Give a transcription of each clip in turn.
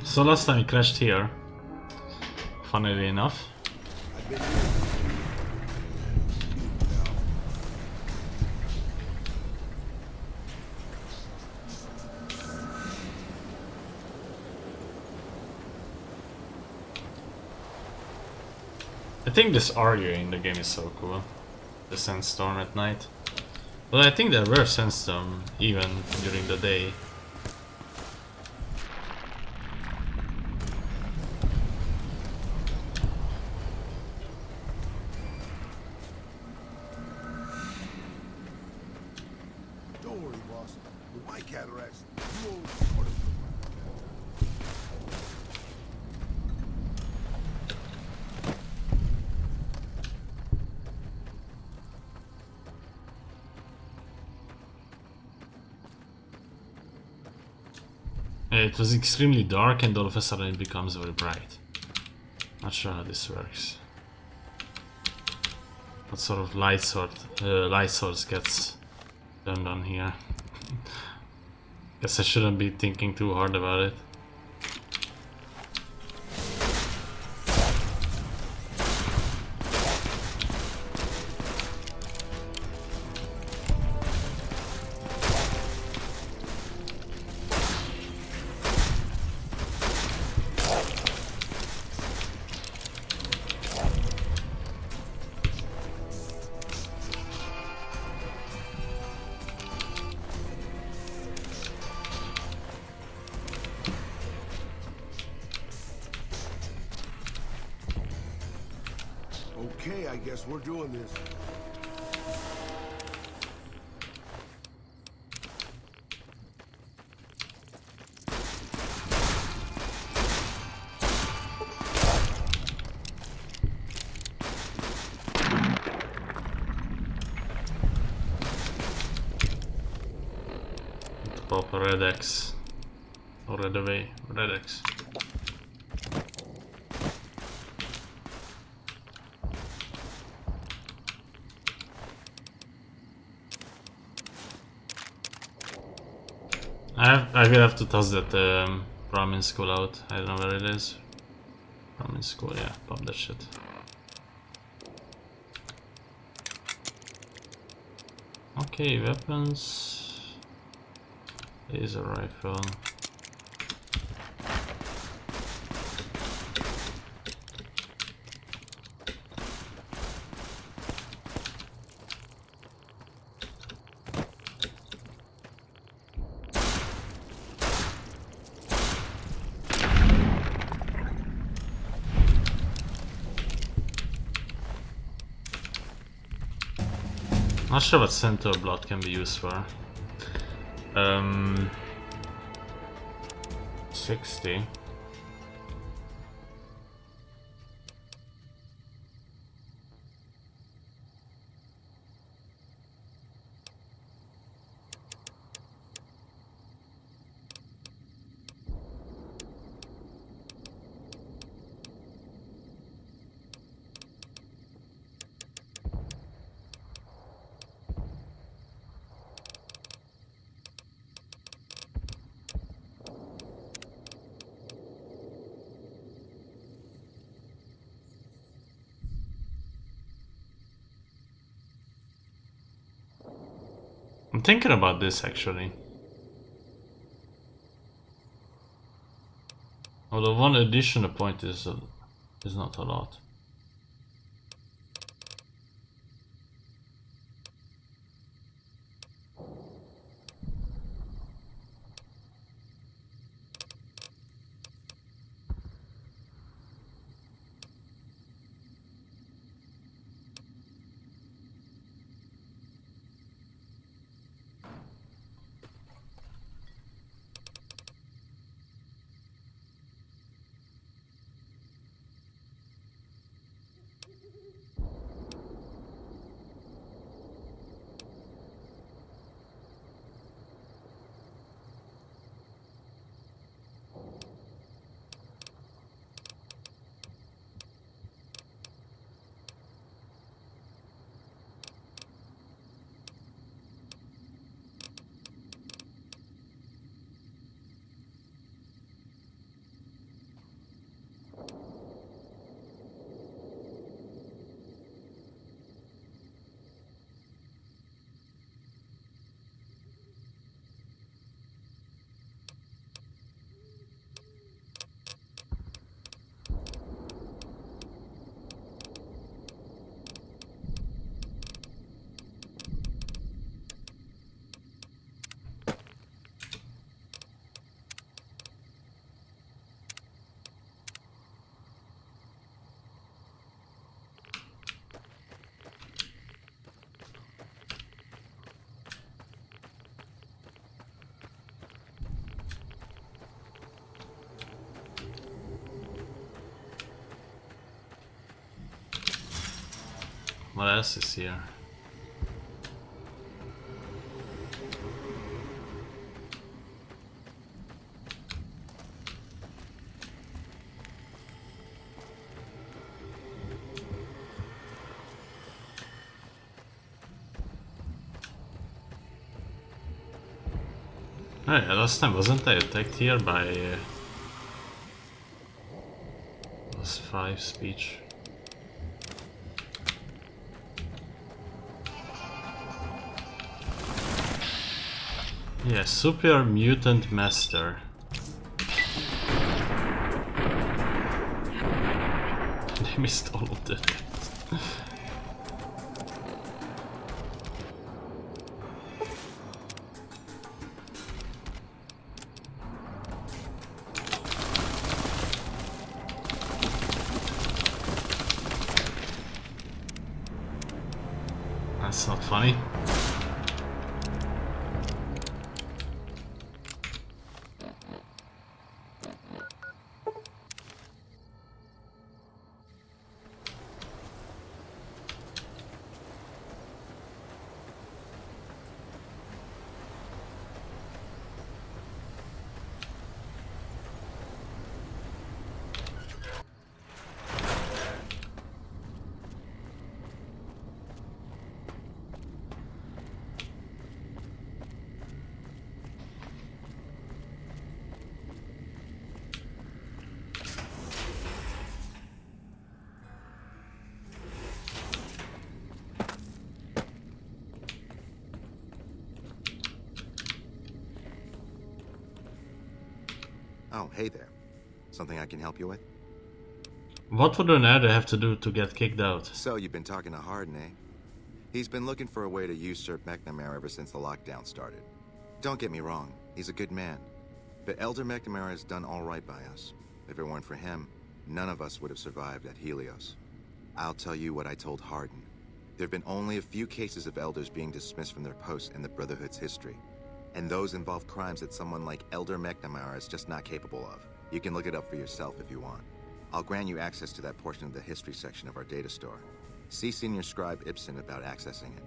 So last time we crashed here, funnily enough. I think this audio in the game is so cool. The sandstorm at night. Well, I think there were sandstorm even during the day. Don't worry, boss. With my cataracts, you always support it. It was extremely dark and all of a sudden it becomes very bright. Not sure how this works. What sort of light source gets turned on here? Guess I shouldn't be thinking too hard about it. Okay, I guess we're doing this. Pop a Red X. Or Red Away. Red X. I will have to toss that ramen school out. I don't know where it is. Ramen school, yeah, pop that shit. Okay, weapons. Laser rifle. Not sure what centaur blood can be used for. 60. I'm thinking about this actually. Although one additional point is not a lot. What else is here? Oh yeah, last time wasn't I attacked here by plus 5 speech? Yeah, Super Mutant Master. They missed all of that. That's not funny. Oh, hey there. Something I can help you with? What would an elder have to do to get kicked out? So, you've been talking to Harden, eh? He's been looking for a way to usurp McNamara ever since the lockdown started. Don't get me wrong, he's a good man. But Elder McNamara has done all right by us. If it weren't for him, none of us would have survived at Helios. I'll tell you what I told Harden. There have been only a few cases of elders being dismissed from their posts in the Brotherhood's history. And those involve crimes that someone like Elder McNamara is just not capable of. You can look it up for yourself if you want. I'll grant you access to that portion of the history section of our data store. See Senior Scribe Ibsen about accessing it.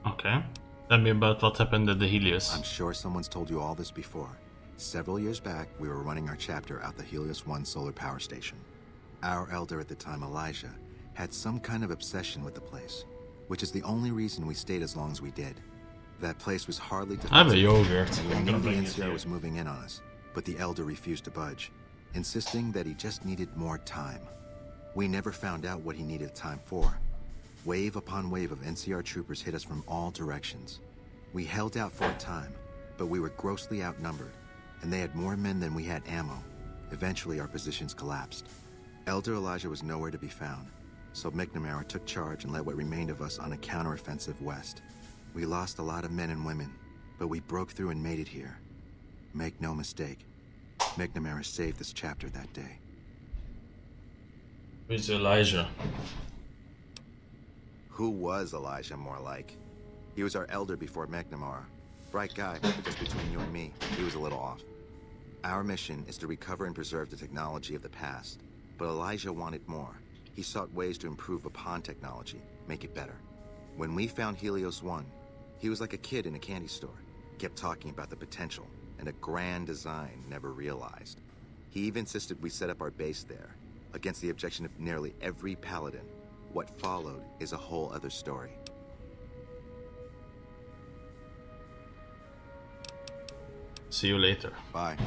Okay. Tell me about what happened at the Helios. I'm sure someone's told you all this before. Several years back, we were running our chapter out the Helios 1 solar power station. Our elder at the time, Elijah, had some kind of obsession with the place, which is the only reason we stayed as long as we did. That place was hardly I have a defensible, yogurt. and we I'm knew gonna the bring it NCR here. was moving in on us, but the elder refused to budge, insisting that he just needed more time. We never found out what he needed time for. Wave upon wave of NCR troopers hit us from all directions. We held out for a time, but we were grossly outnumbered, and they had more men than we had ammo. Eventually, our positions collapsed. Elder Elijah was nowhere to be found, so McNamara took charge and led what remained of us on a counteroffensive west. We lost a lot of men and women, but we broke through and made it here. Make no mistake, McNamara saved this chapter that day. Who's Elijah? Who was Elijah, more like? He was our elder before McNamara. Bright guy, but just between you and me, he was a little off. Our mission is to recover and preserve the technology of the past, but Elijah wanted more. He sought ways to improve upon technology, make it better. When we found Helios 1, he was like a kid in a candy store, kept talking about the potential and a grand design never realized. He even insisted we set up our base there, against the objection of nearly every paladin. What followed is a whole other story. See you later. Bye.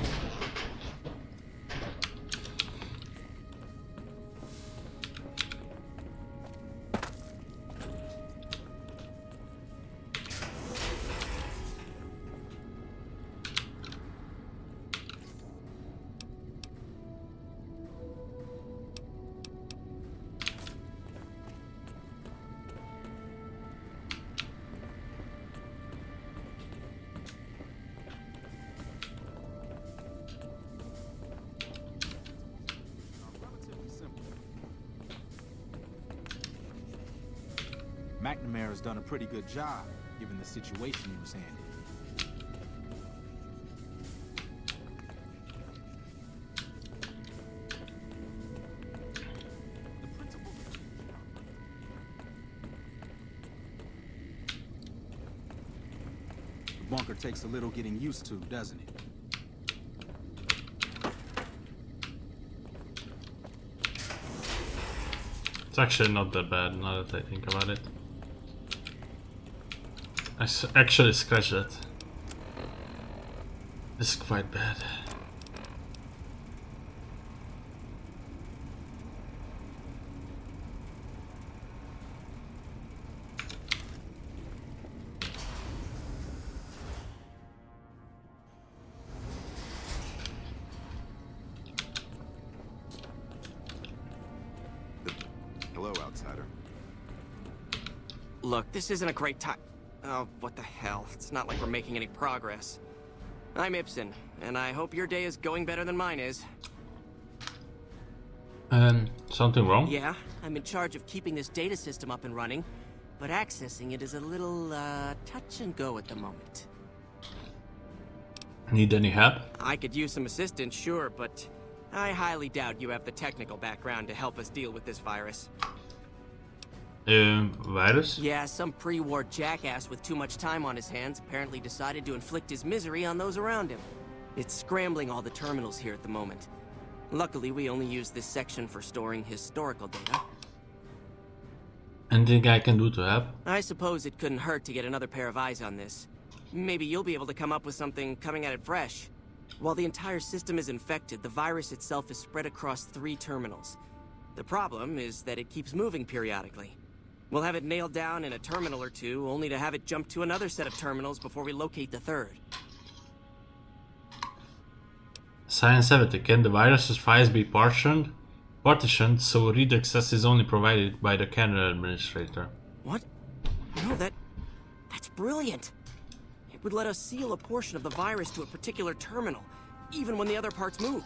McNamara's done a pretty good job, given the situation he was handed. bunker takes a little getting used to, doesn't it? It's actually not that bad now that I think about it. Actually scratched that. This is quite bad. Hello, outsider. Look, this isn't a great time. Oh, what the hell. It's not like we're making any progress. I'm Ibsen, and I hope your day is going better than mine is. Something wrong? Yeah, I'm in charge of keeping this data system up and running, but accessing it is a little, touch and go at the moment. Need any help? I could use some assistance, sure, but I highly doubt you have the technical background to help us deal with this virus. Virus? Yeah, some pre-war jackass with too much time on his hands apparently decided to inflict his misery on those around him. It's scrambling all the terminals here at the moment. Luckily, we only use this section for storing historical data. Anything I can do to help? I suppose it couldn't hurt to get another pair of eyes on this. Maybe you'll be able to come up with something coming at it fresh. While the entire system is infected, the virus itself is spread across 3 terminals. The problem is that it keeps moving periodically. We'll have it nailed down in a terminal or 2, only to have it jump to another set of terminals before we locate the 3rd. Science 70. Can the virus's files be partitioned so read access is only provided by the kernel administrator? What? No, that's brilliant. It would let us seal a portion of the virus to a particular terminal, even when the other parts move.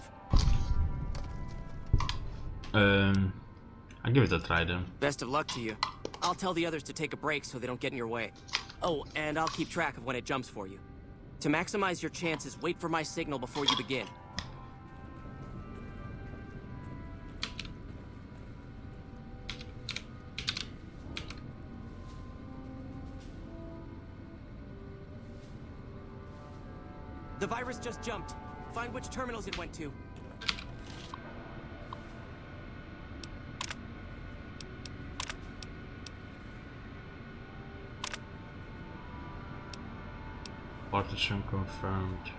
I'll give it a try then. Best of luck to you. I'll tell the others to take a break so they don't get in your way. Oh, and I'll keep track of when it jumps for you. To maximize your chances, wait for my signal before you begin. The virus just jumped. Find which terminals it went to. Partition confirmed.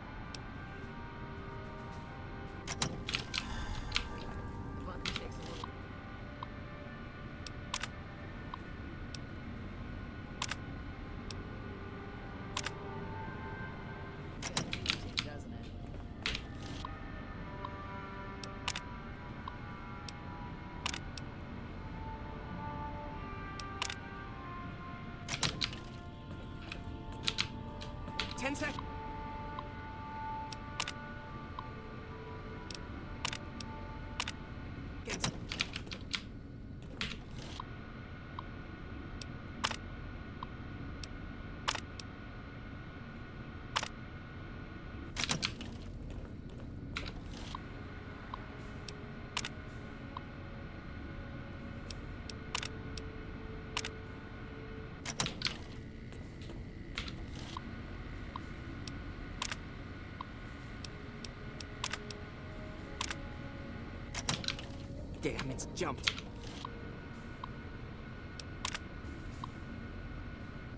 Damn, it's jumped.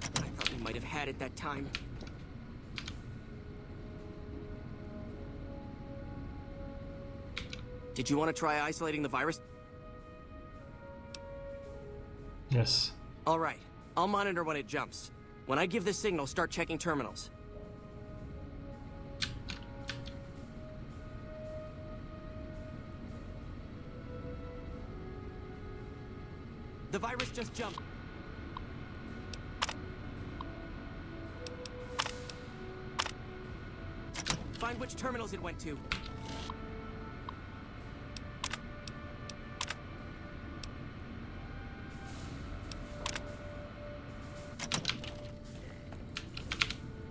I thought we might have had it that time. Did you want to try isolating the virus? Yes. All right. I'll monitor when it jumps. When I give the signal, start checking terminals. The virus just jumped. Find which terminals it went to.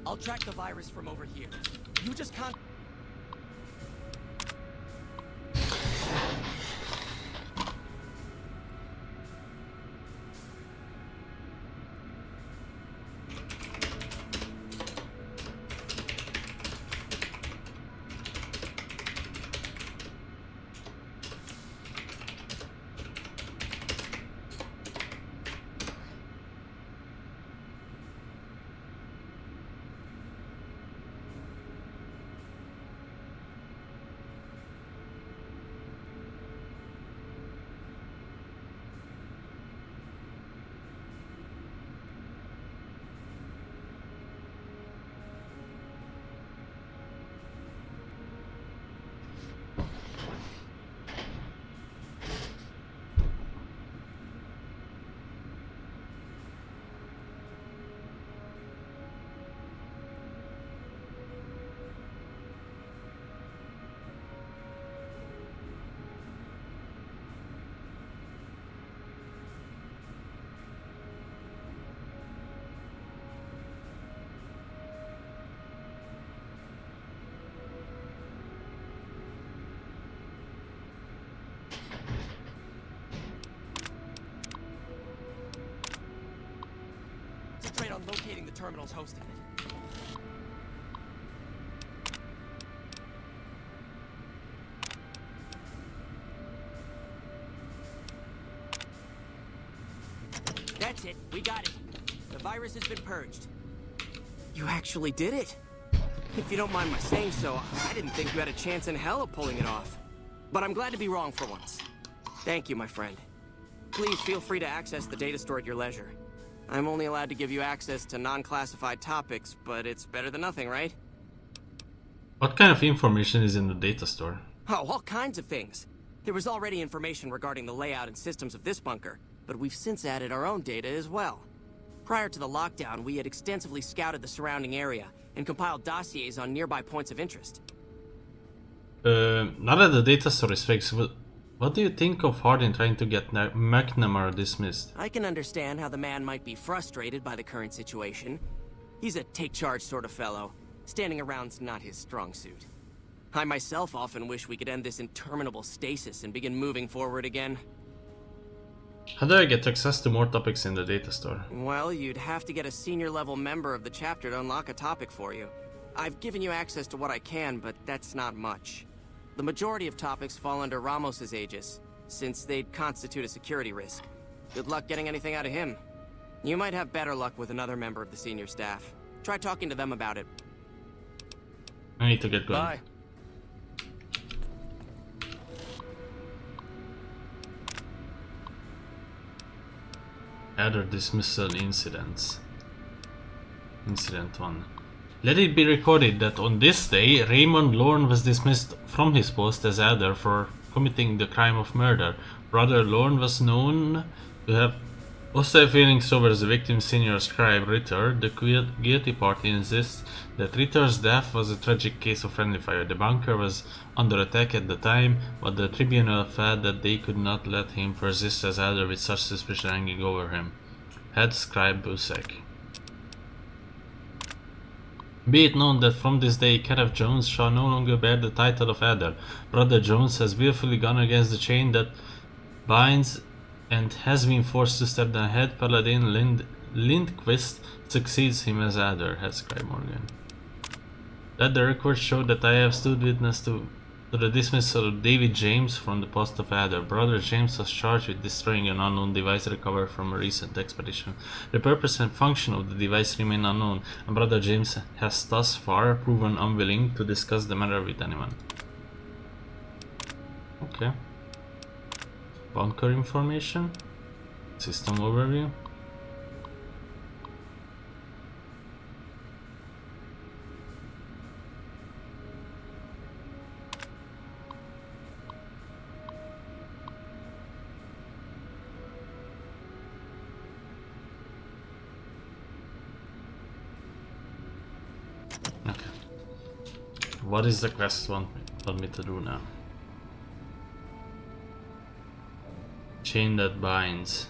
I'll track the virus from over here. You just can't... locating the terminals hosting it. That's it. We got it. The virus has been purged. You actually did it. If you don't mind my saying so, I didn't think you had a chance in hell of pulling it off. But I'm glad to be wrong for once. Thank you, my friend. Please feel free to access the data store at your leisure. I'm only allowed to give you access to non-classified topics, but it's better than nothing, right? What kind of information is in the data store? Oh, all kinds of things. There was already information regarding the layout and systems of this bunker, but we've since added our own data as well. Prior to the lockdown, we had extensively scouted the surrounding area and compiled dossiers on nearby points of interest. Now that the data store is fixed, what do you think of Hardin trying to get McNamara dismissed? I can understand how the man might be frustrated by the current situation. He's a take-charge sort of fellow. Standing around's not his strong suit. I myself often wish we could end this interminable stasis and begin moving forward again. How do I get access to more topics in the data store? Well, you'd have to get a senior-level member of the chapter to unlock a topic for you. I've given you access to what I can, but that's not much. The majority of topics fall under Ramos's aegis, since they'd constitute a security risk. Good luck getting anything out of him. You might have better luck with another member of the senior staff. Try talking to them about it. I need to get going. Bye. Other dismissal incidents. Incident 1. Let it be recorded that on this day, Raymond Lorne was dismissed from his post as Adder for committing the crime of murder. Brother Lorne was known to have hostile feelings towards the victim's senior scribe, Ritter. The guilty party insists that Ritter's death was a tragic case of friendly fire. The bunker was under attack at the time, but the tribunal felt that they could not let him persist as Adder with such suspicion hanging over him. Head Scribe Busek. Be it known that from this day, Kenneth Jones shall no longer bear the title of Adder. Brother Jones has willfully gone against the chain that binds and has been forced to step down. Head Paladin Lindquist succeeds him as Adder. Head Scribe Morgan. Let the records show that I have stood witness to the dismissal of David James from the post of Adder. Brother James was charged with destroying an unknown device recovered from a recent expedition. The purpose and function of the device remain unknown, and Brother James has thus far proven unwilling to discuss the matter with anyone. Okay. Bunker information. System overview. Okay. What is the quest want me to do now? Chain that binds.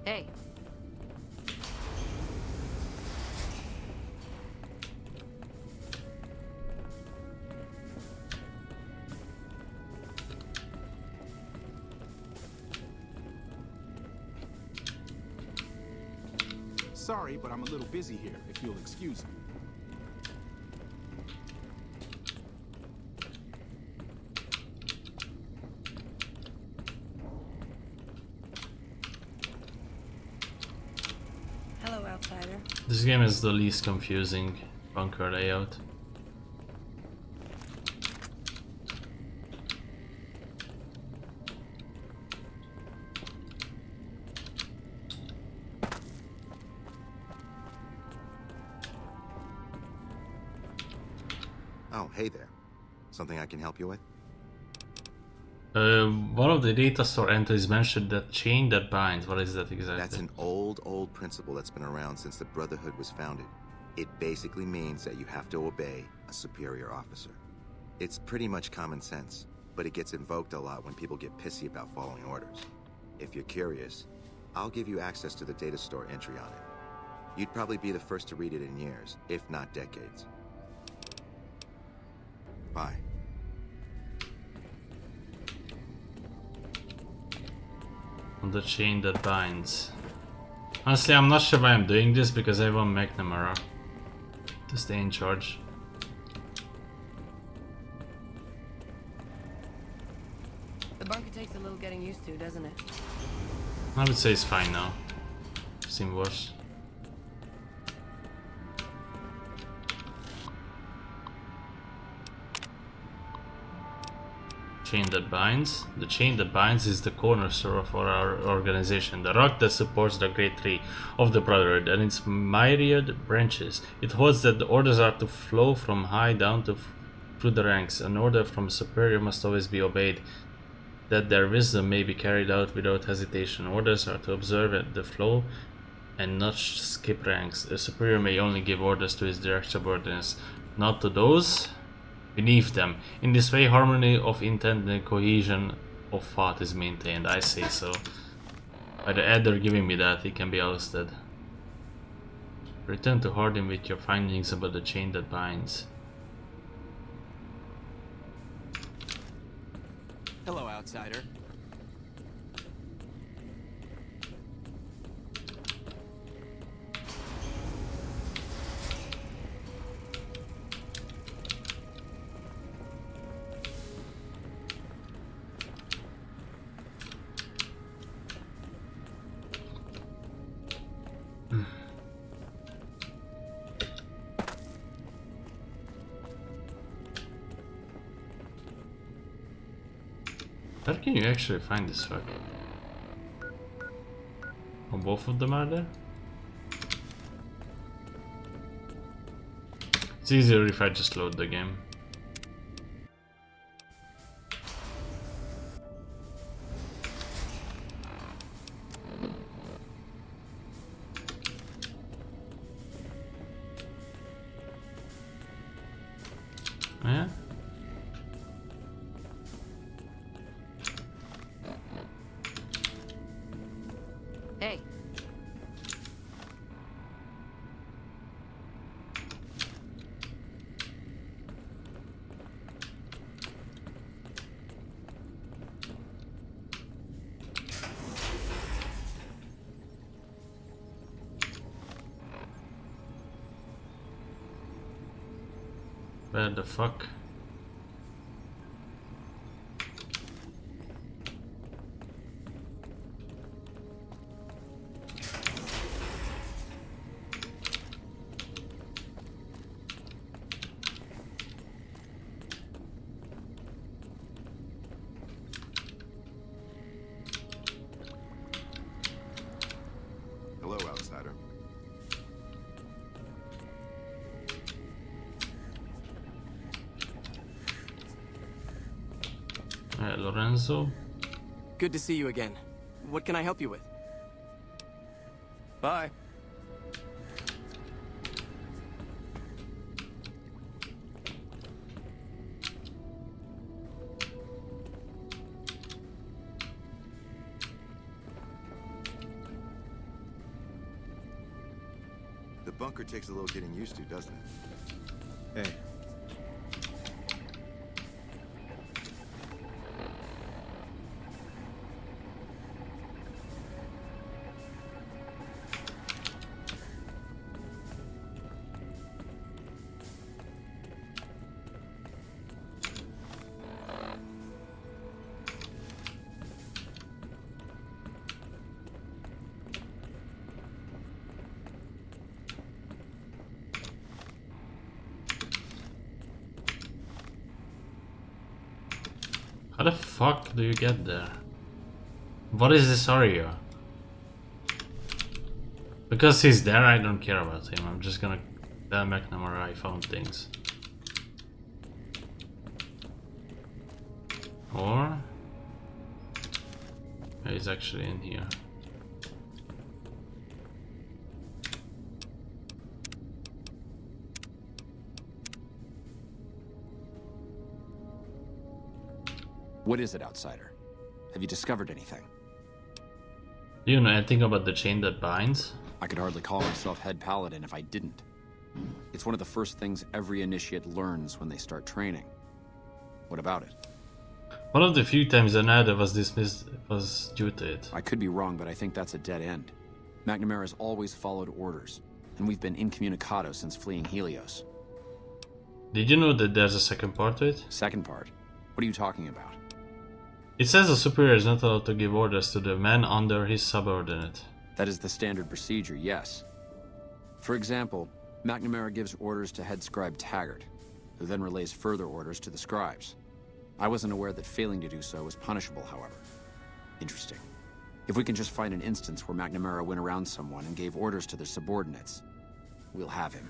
Hey. Sorry, but I'm a little busy here, if you'll excuse me. Hello, outsider. This game is the least confusing bunker layout. Oh, hey there. Something I can help you with? One of the data store entries mentioned that chain that binds. What is that exactly? That's an old principle that's been around since the Brotherhood was founded. It basically means that you have to obey a superior officer. It's pretty much common sense, but it gets invoked a lot when people get pissy about following orders. If you're curious, I'll give you access to the data store entry on it. You'd probably be the first to read it in years, if not decades. Bye. On the chain that binds. Honestly, I'm not sure why I'm doing this because I want McNamara to stay in charge. The bunker takes a little getting used to, doesn't it? I would say it's fine now. Seemed worse. Chain that binds. The chain that binds is the cornerstone of our organization, the rock that supports the great tree of the Brotherhood and its myriad branches. It holds that the orders are to flow from high down through the ranks. An order from a superior must always be obeyed, that their wisdom may be carried out without hesitation. Orders are to observe the flow and not skip ranks. A superior may only give orders to his direct subordinates, not to those beneath them. In this way, harmony of intent and cohesion of thought is maintained. I say so. By the Adder giving me that, he can be ousted. Return to Hardin with your findings about the chain that binds. Hello, outsider. Where can you actually find this fuck? Oh, both of them are there? It's easier if I just load the game. Yeah? Hey. Where the fuck? Hello, outsider. Lorenzo? Good to see you again. What can I help you with? Bye. The bunker takes a little getting used to, doesn't it? Hey. How the fuck do you get there? What is this area? Because he's there, I don't care about him. I'm just gonna tell McNamara I found things. Or he's actually in here. What is it, outsider? Have you discovered anything? Do you know anything about the chain that binds? I could hardly call myself head paladin if I didn't. It's one of the first things every initiate learns when they start training. What about it? One of the few times an adder was dismissed was due to it. I could be wrong, but I think that's a dead end. McNamara's always followed orders, and we've been incommunicado since fleeing Helios. Did you know that there's a second part to it? Second part? What are you talking about? It says a superior is not allowed to give orders to the man under his subordinate. That is the standard procedure, yes. For example, McNamara gives orders to head scribe Taggart, who then relays further orders to the scribes. I wasn't aware that failing to do so was punishable, however. Interesting. If we can just find an instance where McNamara went around someone and gave orders to their subordinates, we'll have him.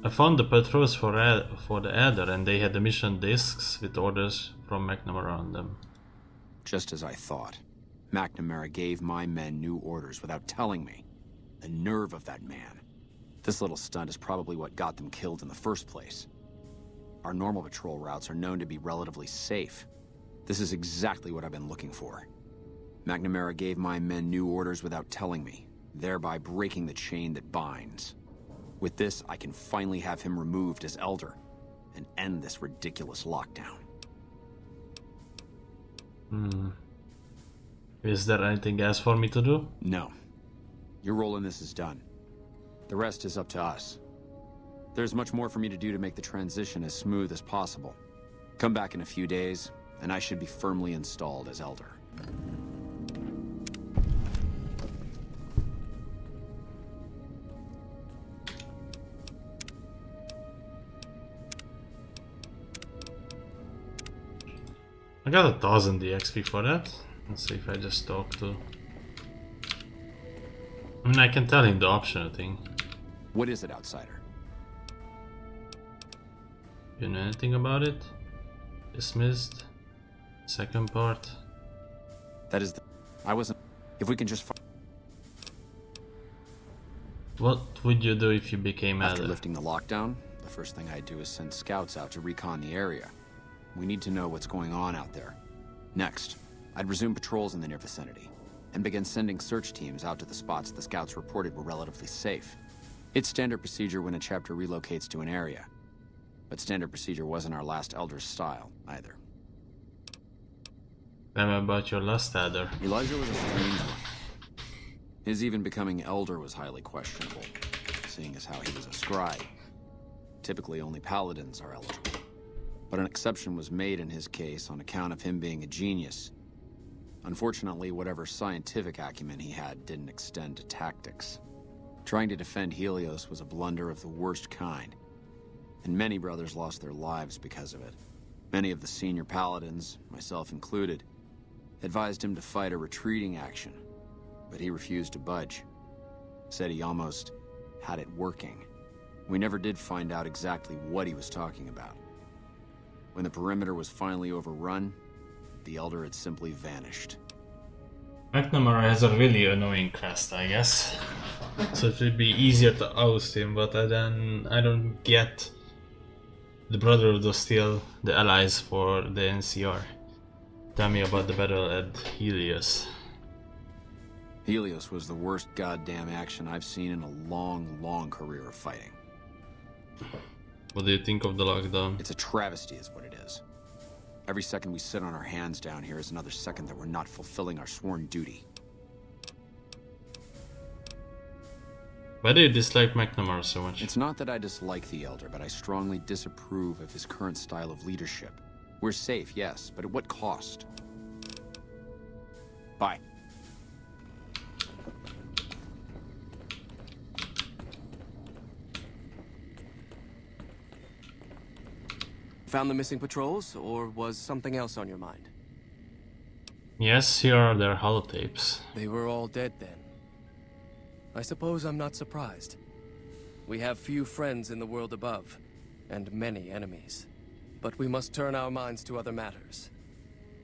I found the patrols for the adder, and they had the mission discs with orders from McNamara on them. Just as I thought. McNamara gave my men new orders without telling me. The nerve of that man. This little stunt is probably what got them killed in the first place. Our normal patrol routes are known to be relatively safe. This is exactly what I've been looking for. McNamara gave my men new orders without telling me, thereby breaking the chain that binds. With this, I can finally have him removed as Elder, and end this ridiculous lockdown. Is there anything else for me to do? No. Your role in this is done. The rest is up to us. There's much more for me to do to make the transition as smooth as possible. Come back in a few days, and I should be firmly installed as Elder. I got 1,000 DXP for that. Let's see if I just talk to... I mean, I can tell him the optional thing. What is it, Outsider? You know anything about it? Dismissed. Second part. That is the... I wasn't... If we can just... What would you do if you became After adder? lifting the lockdown, the first thing I'd do is send scouts out to recon the area. We need to know what's going on out there. Next, I'd resume patrols in the near vicinity, and begin sending search teams out to the spots the scouts reported were relatively safe. It's standard procedure when a chapter relocates to an area. But standard procedure wasn't our last Elder's style, either. Tell me about your last adder. Elijah was a strange one. His even becoming Elder was highly questionable, seeing as how he was a scribe. Typically, only paladins are eligible. But an exception was made in his case on account of him being a genius. Unfortunately, whatever scientific acumen he had didn't extend to tactics. Trying to defend Helios was a blunder of the worst kind, and many brothers lost their lives because of it. Many of the senior paladins, myself included, advised him to fight a retreating action, but he refused to budge. Said he almost had it working. We never did find out exactly what he was talking about. When the perimeter was finally overrun, the Elder had simply vanished. McNamara has a really annoying crest, I guess. So it would be easier to oust him, but then I don't get the Brotherhood of Steel, the allies for the NCR. Tell me about the battle at Helios. Helios was the worst goddamn action I've seen in a long, long career of fighting. What do you think of the lockdown? It's a travesty is what it is. Every second we sit on our hands down here is another second that we're not fulfilling our sworn duty. Why do you dislike McNamara so much? It's not that I dislike the Elder, but I strongly disapprove of his current style of leadership. We're safe, yes, but at what cost? Bye. Found the missing patrols, or was something else on your mind? Yes, here are their holotapes. They were all dead then. I suppose I'm not surprised. We have few friends in the world above, and many enemies. But we must turn our minds to other matters.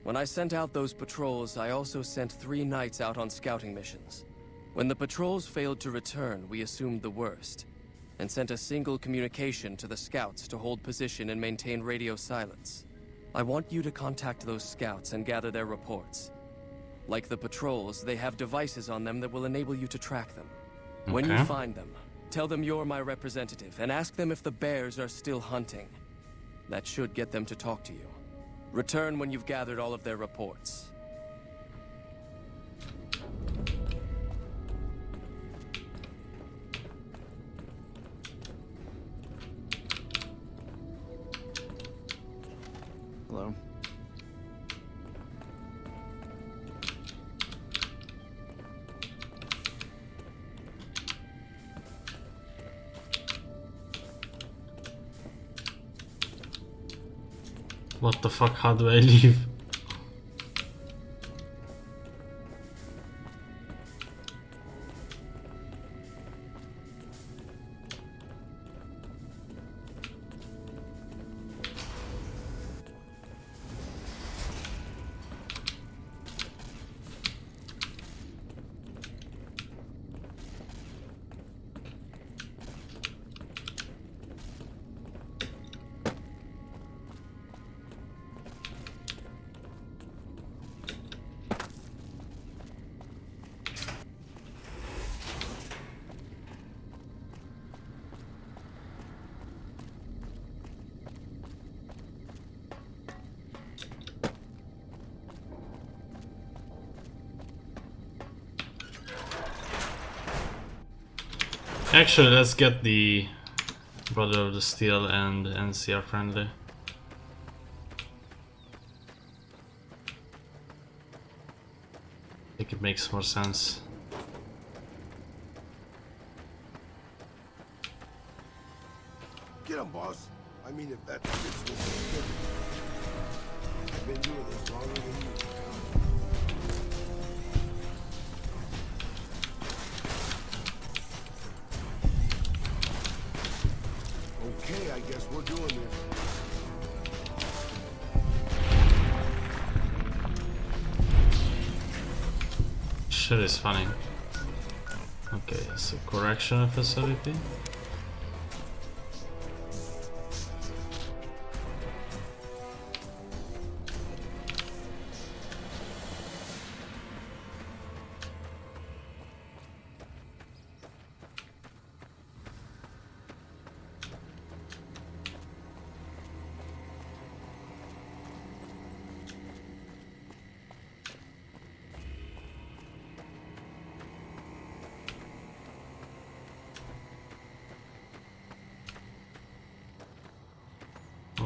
When I sent out those patrols, I also sent 3 knights out on scouting missions. When the patrols failed to return, we assumed the worst, and sent a single communication to the scouts to hold position and maintain radio silence. I want you to contact those scouts and gather their reports. Like the patrols, they have devices on them that will enable you to track them. When you Okay. find them, tell them you're my representative and ask them if the bears are still hunting. That should get them to talk to you. Return when you've gathered all of their reports. Hello? What the fuck? How do I leave? Actually, let's get the Brother of the Steel and NCR friendly. I think it makes more sense. Get him, boss. I mean, if that fits with the I've been doing this longer than you. Okay, I guess we're doing this. Shit is funny. Okay, so correctional facility.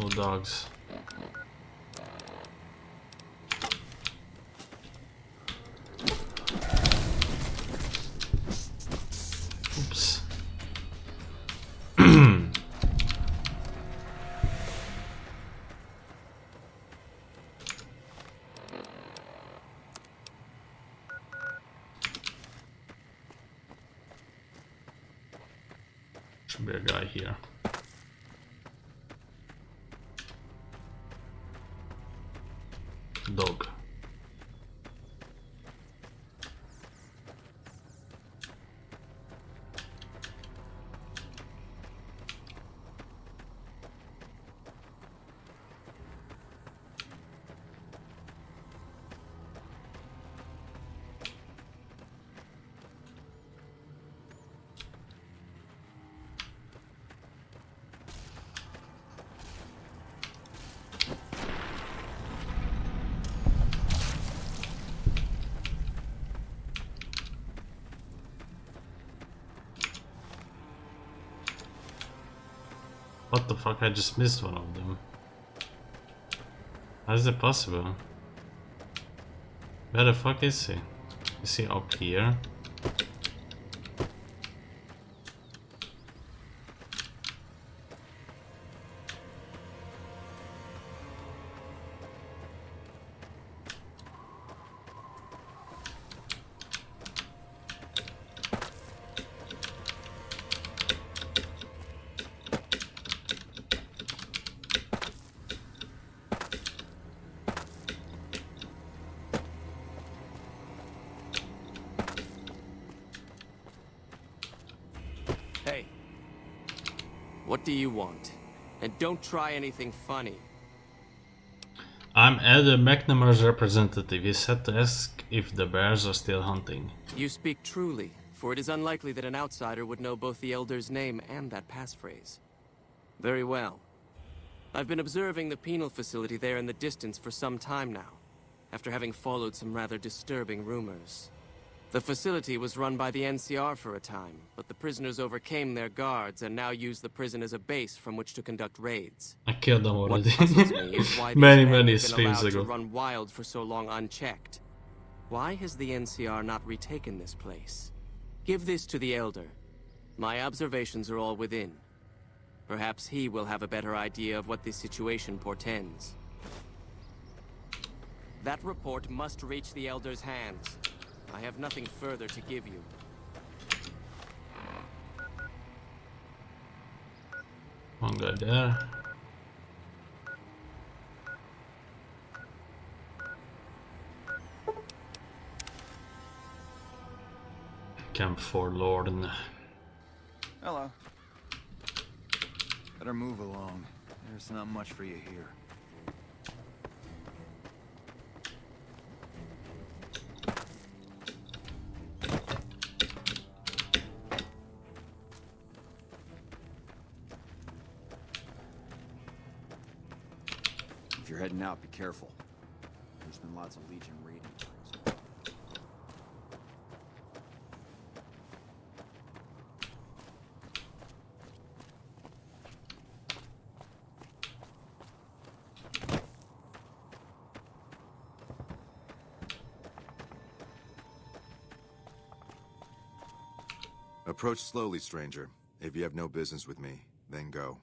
Oh, dogs. Oops. Should be a guy here. Dog. What the fuck? I just missed one of them. How is it possible? Where the fuck is he? Is he up here? Hey. What do you want? And don't try anything funny. I'm Elder McNamara's representative. He said to ask if the bears are still hunting. You speak truly, for it is unlikely that an outsider would know both the Elder's name and that passphrase. Very well. I've been observing the penal facility there in the distance for some time now, after having followed some rather disturbing rumors. The facility was run by the NCR for a time, but the prisoners overcame their guards and now use the prison as a base from which to conduct raids. I killed them What already. puzzles me is why these many men have been streams allowed to ago. run wild for so long unchecked. Why has the NCR not retaken this place? Give this to the Elder. My observations are all within. Perhaps he will have a better idea of what this situation portends. That report must reach the Elder's hands. I have nothing further to give you. One guy there. Camp Forlorn. Hello. Better move along. There's not much for you here. If you're heading out, be careful. There's been lots of Legion raiding. Approach slowly, stranger. If you have no business with me, then go.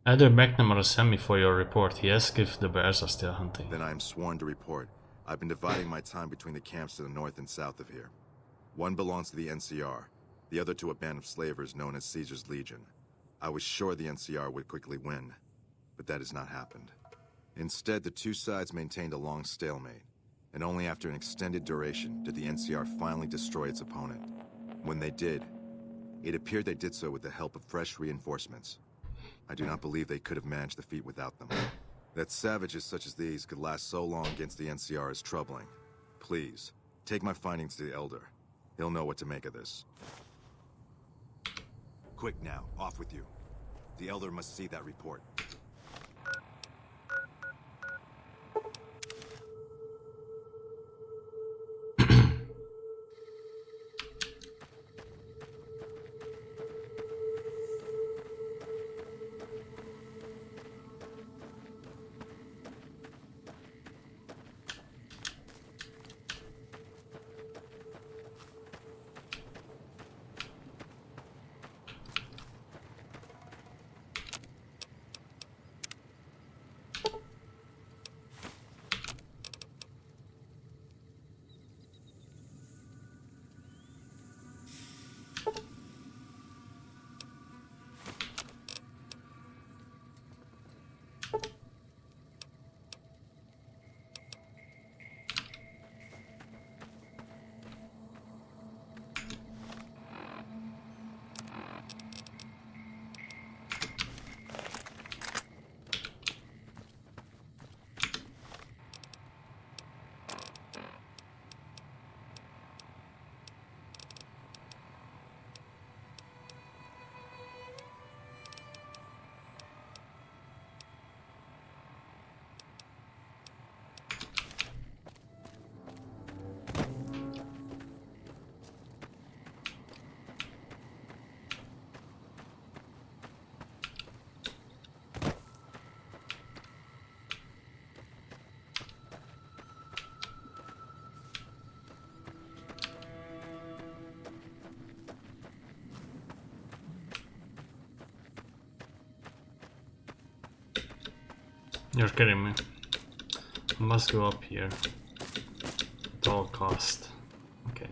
Either McNamara sent me for your report. He asked if the bears are still hunting. Then I am sworn to report. I've been dividing my time between the camps to the north and south of here. One belongs to the NCR, the other to a band of slavers known as Caesar's Legion. I was sure the NCR would quickly win, but that has not happened. Instead, the two sides maintained a long stalemate, and only after an extended duration did the NCR finally destroy its opponent. When they did, it appeared they did so with the help of fresh reinforcements. I do not believe they could have managed the feat without them. That savages such as these could last so long against the NCR is troubling. Please, take my findings to the Elder. He'll know what to make of this. Quick now, off with you. The Elder must see that report. You're kidding me. I must go up here. At all cost. Okay.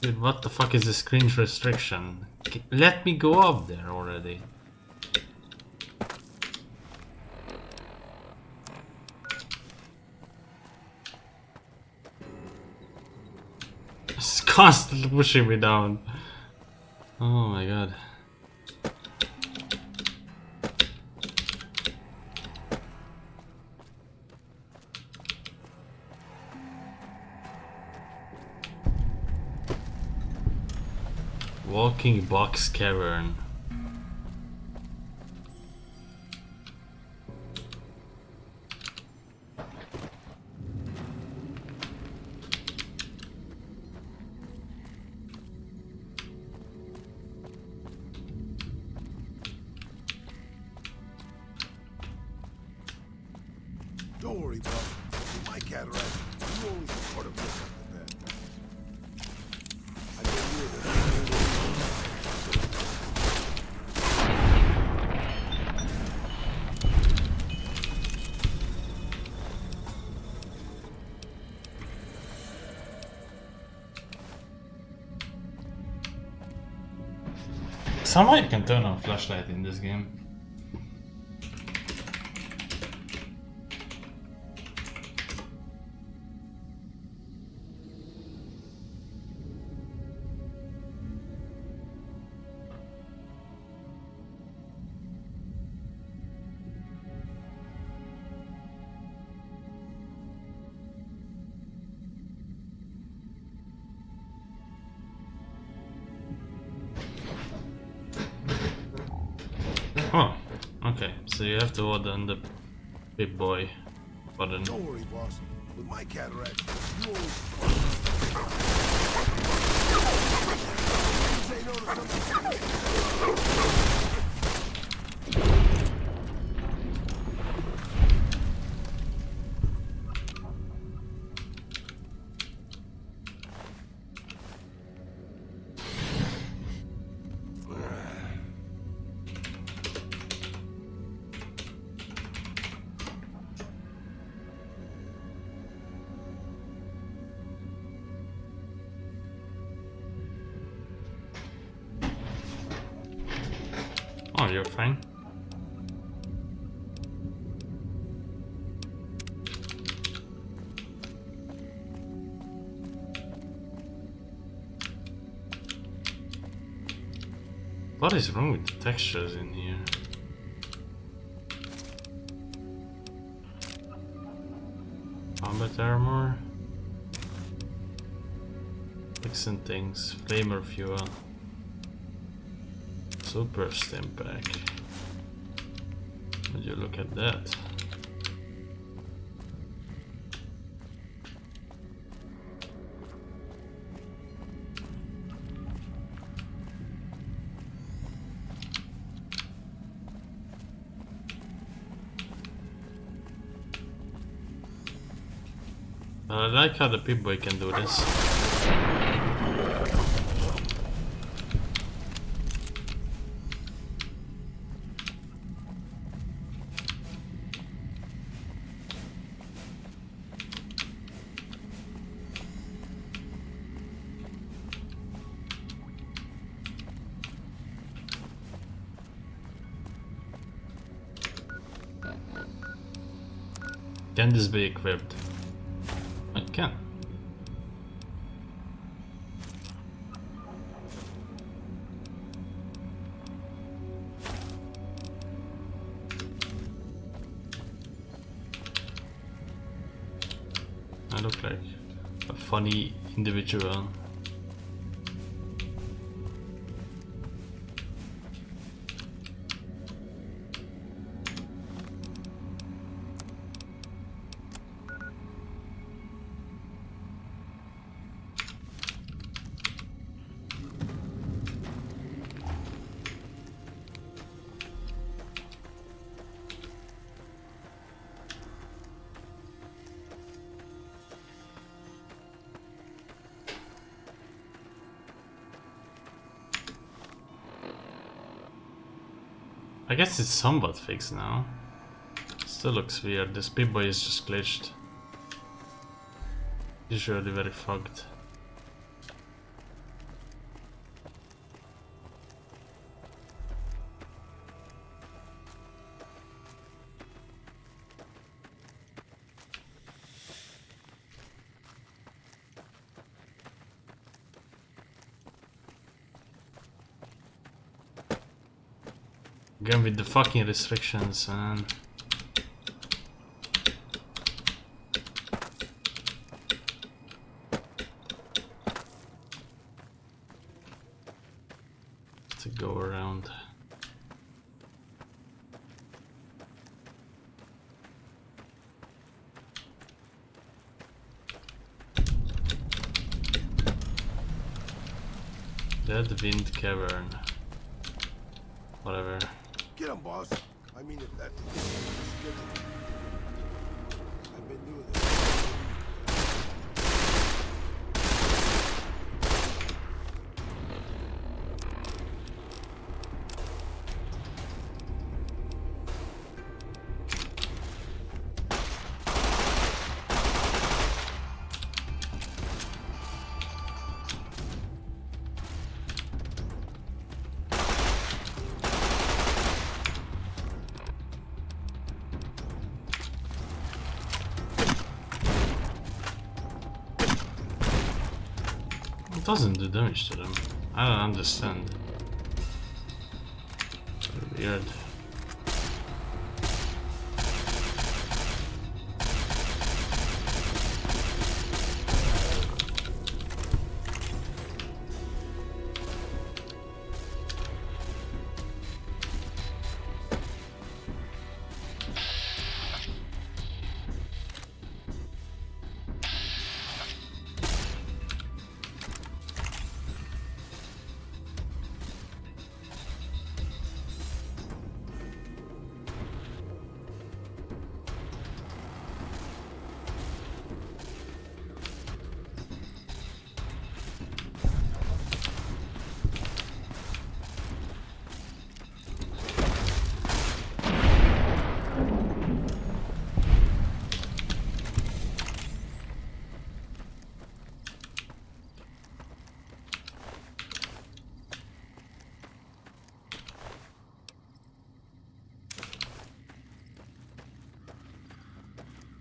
Dude, what the fuck is the screen restriction? Let me go up there already. It's constantly pushing me down. Oh my god. Walking box cavern. Don't worry, Bob. With my cataract, you only sort of look like that. I get rid of it. Somehow you can turn on flashlight in this game. Oh, okay. So you have to hold on the big boy button. Don't worry, boss. With my cataract, you only say no to something. Oh, you're fine. What is wrong with the textures in here? Combat armor. Fixing things. Flamer fuel. Super stim pack. Would you look at that? I like how the Pip-Boy can do this. Can this be equipped? It can. I look like a funny individual. I guess it's somewhat fixed now. Still looks weird. This Pip-Boy is just glitched. Usually very fogged. Again with the fucking restrictions, man. go around. Dead Wind Cavern. Whatever. Get him, boss. I mean, if that's the case, I've been doing this. It doesn't do damage to them. I don't understand. Weird.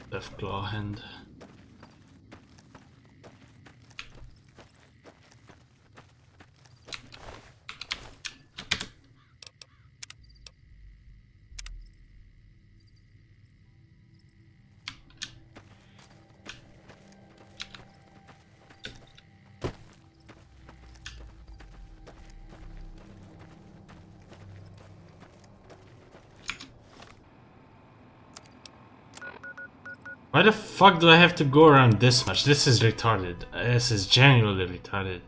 Death Claw Hand. Why the fuck do I have to go around this much? This is retarded. This is genuinely retarded.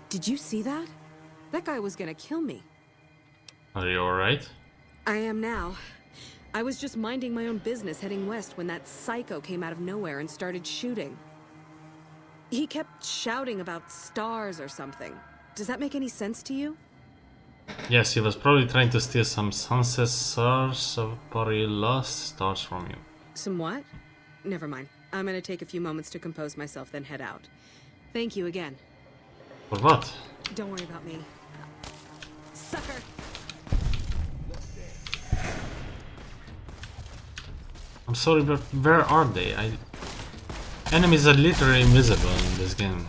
Did you see that? That guy was gonna kill me. Are you alright? I am now. I was just minding my own business heading west when that psycho came out of nowhere and started shooting. He kept shouting about stars or something. Does that make any sense to you? Yes, he was probably trying to steal some Sunset Stars of lost stars from you. Some what? Never mind. I'm gonna take a few moments to compose myself, then head out. Thank you again. For what? Don't worry about me. Sucker! I'm sorry, but where are they? Enemies are literally invisible in this game.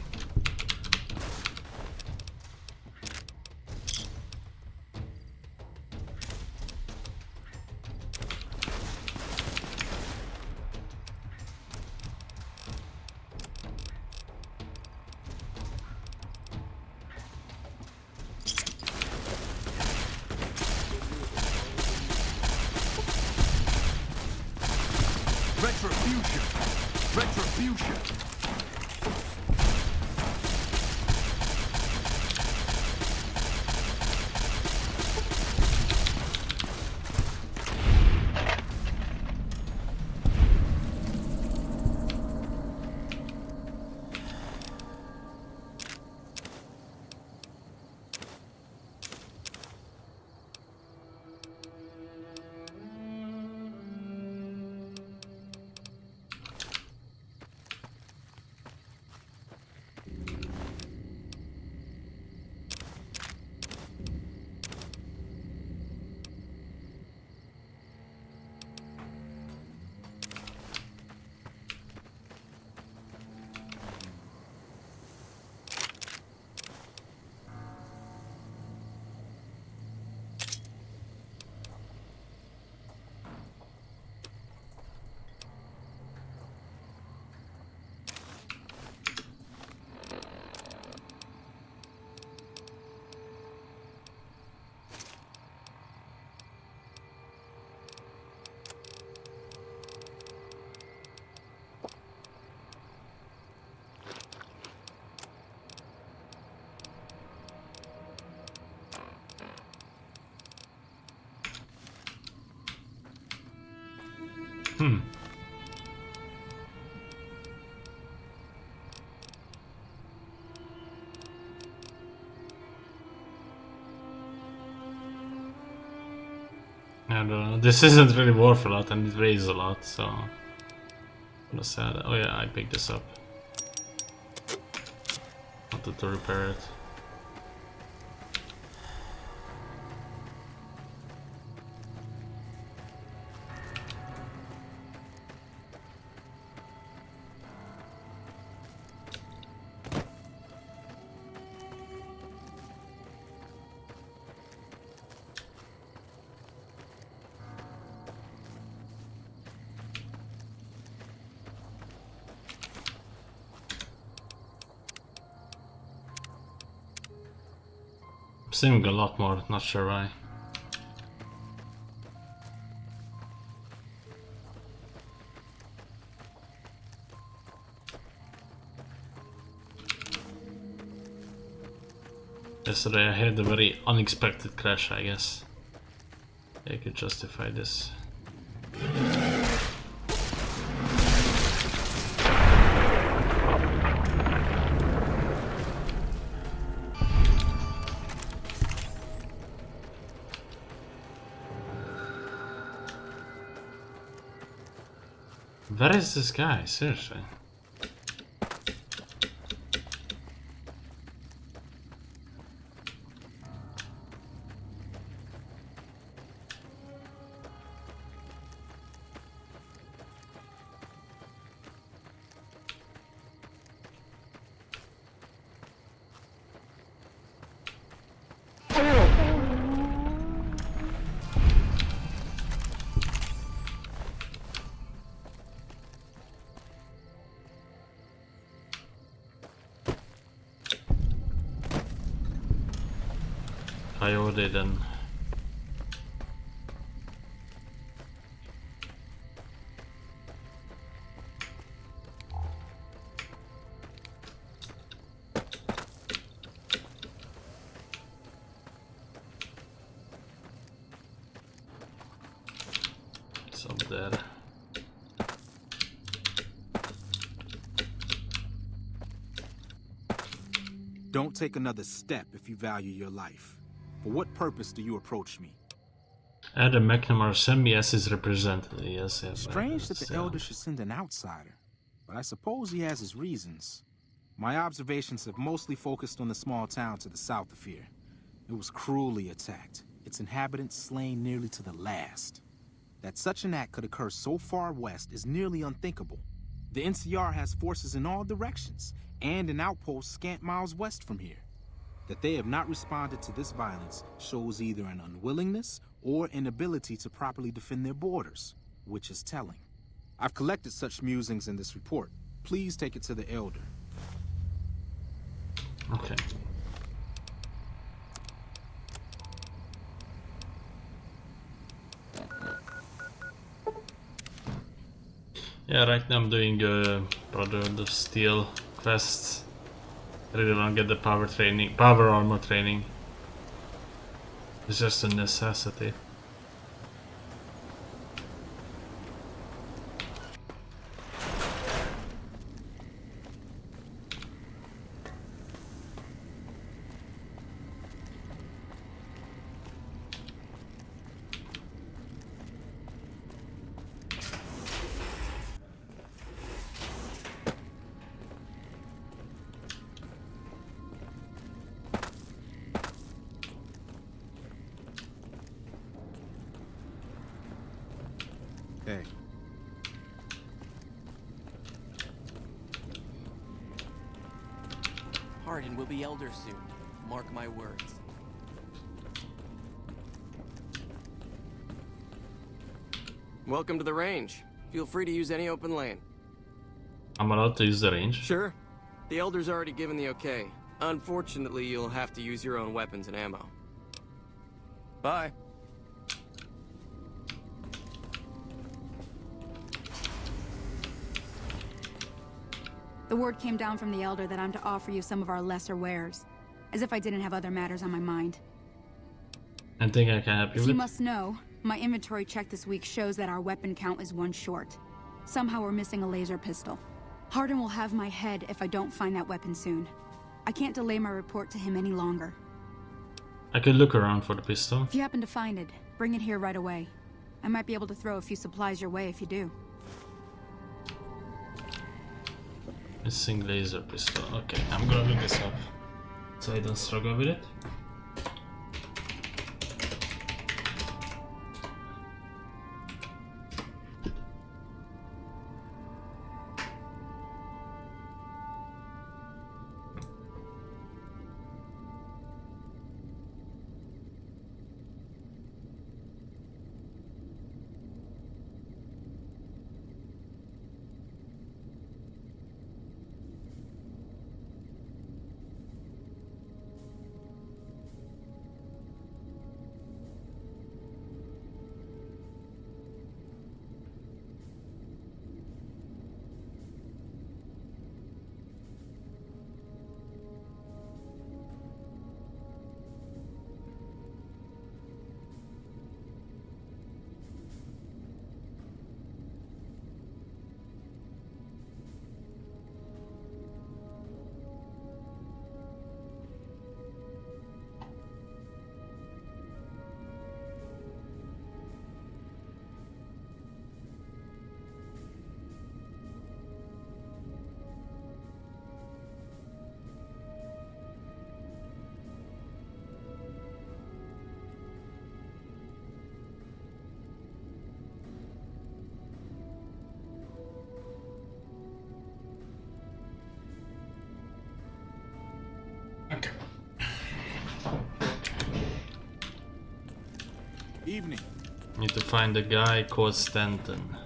Retribution! Retribution! don't know. This isn't really worth a lot and it weighs a lot, so... I'm gonna say that. Oh yeah, I picked this up. Wanted to repair it. Seeing a lot more, not sure why. Yesterday I had a very unexpected crash, I guess. I could justify this. Where is this guy? Seriously. Coyote then. It's up there. Don't take another step if you value your life. For what purpose do you approach me? Adam McNamara sent me as his representative. Yes. Strange that the Elder should send an outsider, but I suppose he has his reasons. My observations have mostly focused on the small town to the south of here. It was cruelly attacked, its inhabitants slain nearly to the last. That such an act could occur so far west is nearly unthinkable. The NCR has forces in all directions, and an outpost scant miles west from here. That they have not responded to this violence shows either an unwillingness or inability to properly defend their borders, which is telling. I've collected such musings in this report. Please take it to the Elder. Okay. Yeah, right now I'm doing Brotherhood of Steel quests. I really don't get the power armor training. It's just a necessity. Hey. Hardin will be Elder soon. Mark my words. Welcome to the range. Feel free to use any open lane. I'm allowed to use the range? Sure. The Elder's already given the okay. Unfortunately, you'll have to use your own weapons and ammo. Bye. The word came down from the Elder that I'm to offer you some of our lesser wares. As if I didn't have other matters on my mind. I think I can help you As with. you must know, my inventory check this week shows that our weapon count is 1 short. Somehow we're missing a laser pistol. Hardin will have my head if I don't find that weapon soon. I can't delay my report to him any longer. I could look around for the pistol. If you happen to find it, bring it here right away. I might be able to throw a few supplies your way if you do. Missing laser pistol. Okay, I'm gonna look this up so I don't struggle with it. Evening. Need to find a guy called Stanton.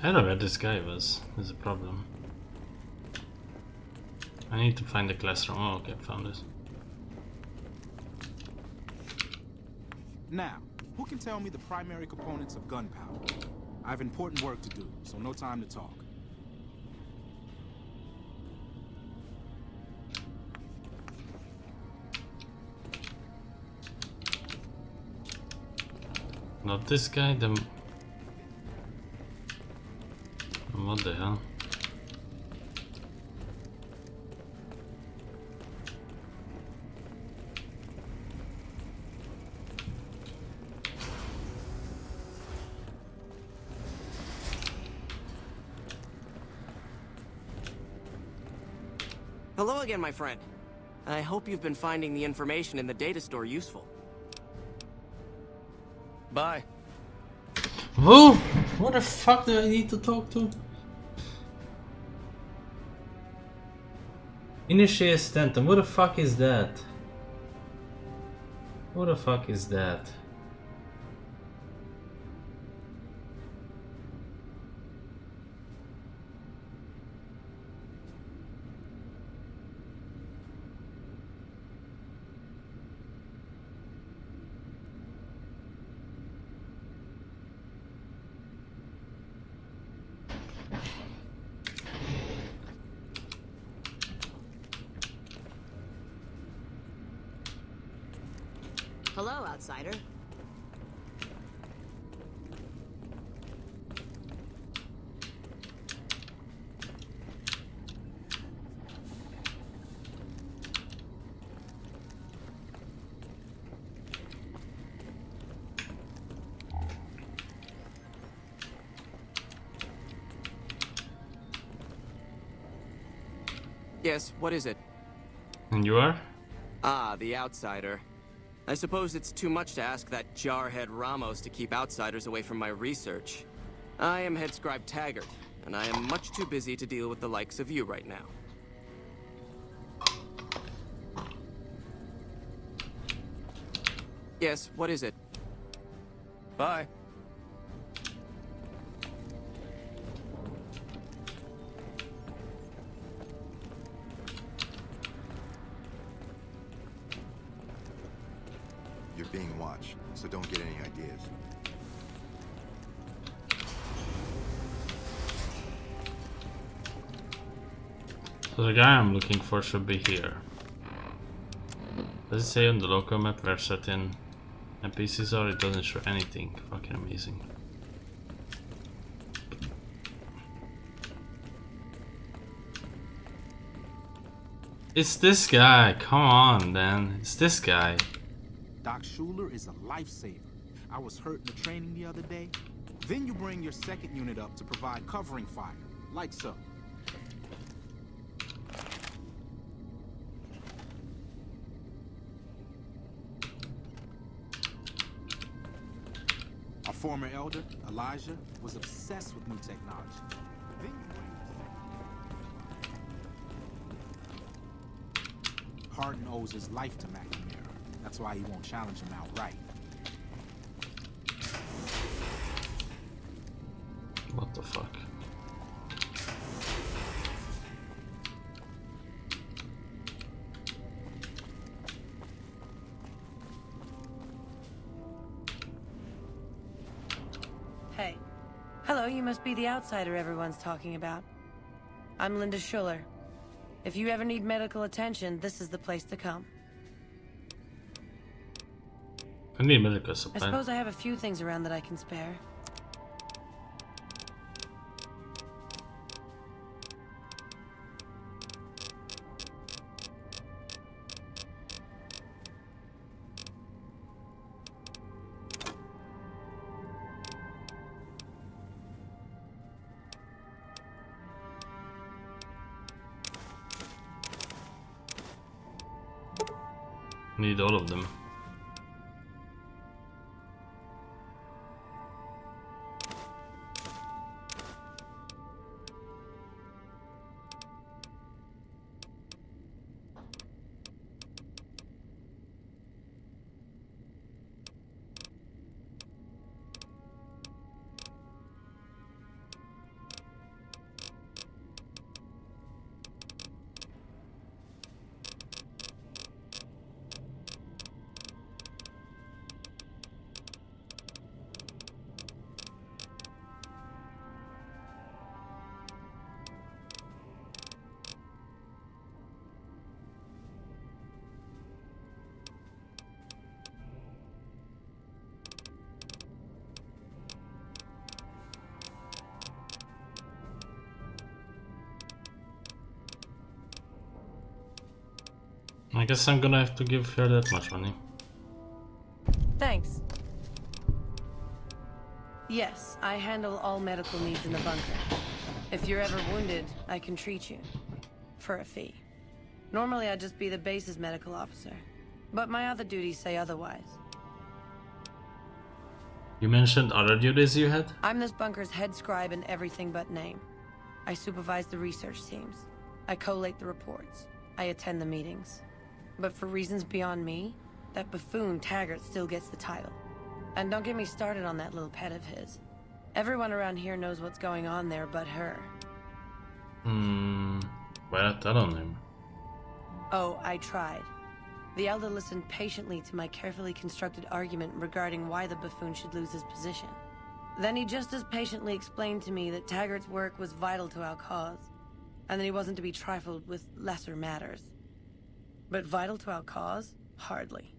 I don't know where this guy was. There's a problem. I need to find the classroom. Oh, okay, found it. Now, who can tell me the primary components of gunpowder? I have important work to do, so no time to talk. Not this guy, then what the hell? Hello again, my friend. I hope you've been finding the information in the data store useful. Bye. Whoa! What the fuck do I need to talk to? Initiate Stanton, what the fuck is that? What the fuck is that? Hello, outsider. Yes, what is it? And you are? Ah, the outsider. I suppose it's too much to ask that jarhead Ramos to keep outsiders away from my research. I am Head Scribe Taggart, and I am much too busy to deal with the likes of you right now. Yes, what is it? Bye. You're being watched, so don't get any ideas. So the guy I'm looking for should be here. Does it say on the local map where certain NPCs are? It doesn't show anything. Fucking amazing. It's this guy. Come on, Dan. It's this guy. Doc Schuler is a lifesaver. I was hurt in the training the other day. Then you bring your second unit up to provide covering fire, like so. Our former elder, Elijah, was obsessed with new technology. Then you bring Hardin owes his life to McNamara. That's why he won't challenge him outright. What the fuck? Hey. Hello, you must be the outsider everyone's talking about. I'm Linda Schuler. If you ever need medical attention, this is the place to come. I need medical I supply. suppose I have a few things around that I can spare. Need all of them. I guess I'm gonna have to give her that much money. Thanks. Yes, I handle all medical needs in the bunker. If you're ever wounded, I can treat you. For a fee. Normally I'd just be the base's medical officer. But my other duties say otherwise. You mentioned other duties you had? I'm this bunker's head scribe in everything but name. I supervise the research teams. I collate the reports. I attend the meetings. But for reasons beyond me, that buffoon Taggart still gets the title. And don't get me started on that little pet of his. Everyone around here knows what's going on there but her. Why not tell on him? Oh, I tried. The Elder listened patiently to my carefully constructed argument regarding why the buffoon should lose his position. Then he just as patiently explained to me that Taggart's work was vital to our cause, and that he wasn't to be trifled with lesser matters. But vital to our cause? Hardly.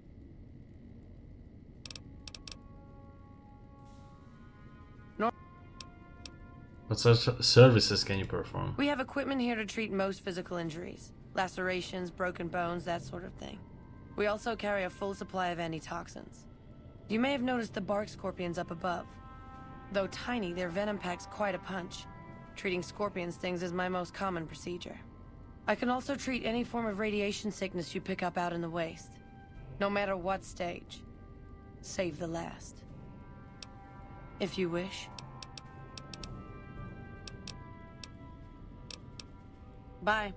What such services can you perform? We have equipment here to treat most physical injuries. Lacerations, broken bones, that sort of thing. We also carry a full supply of antitoxins. You may have noticed the bark scorpions up above. Though tiny, their venom packs quite a punch. Treating scorpion stings is my most common procedure. I can also treat any form of radiation sickness you pick up out in the waste. No matter what stage. Save the last. If you wish. Bye.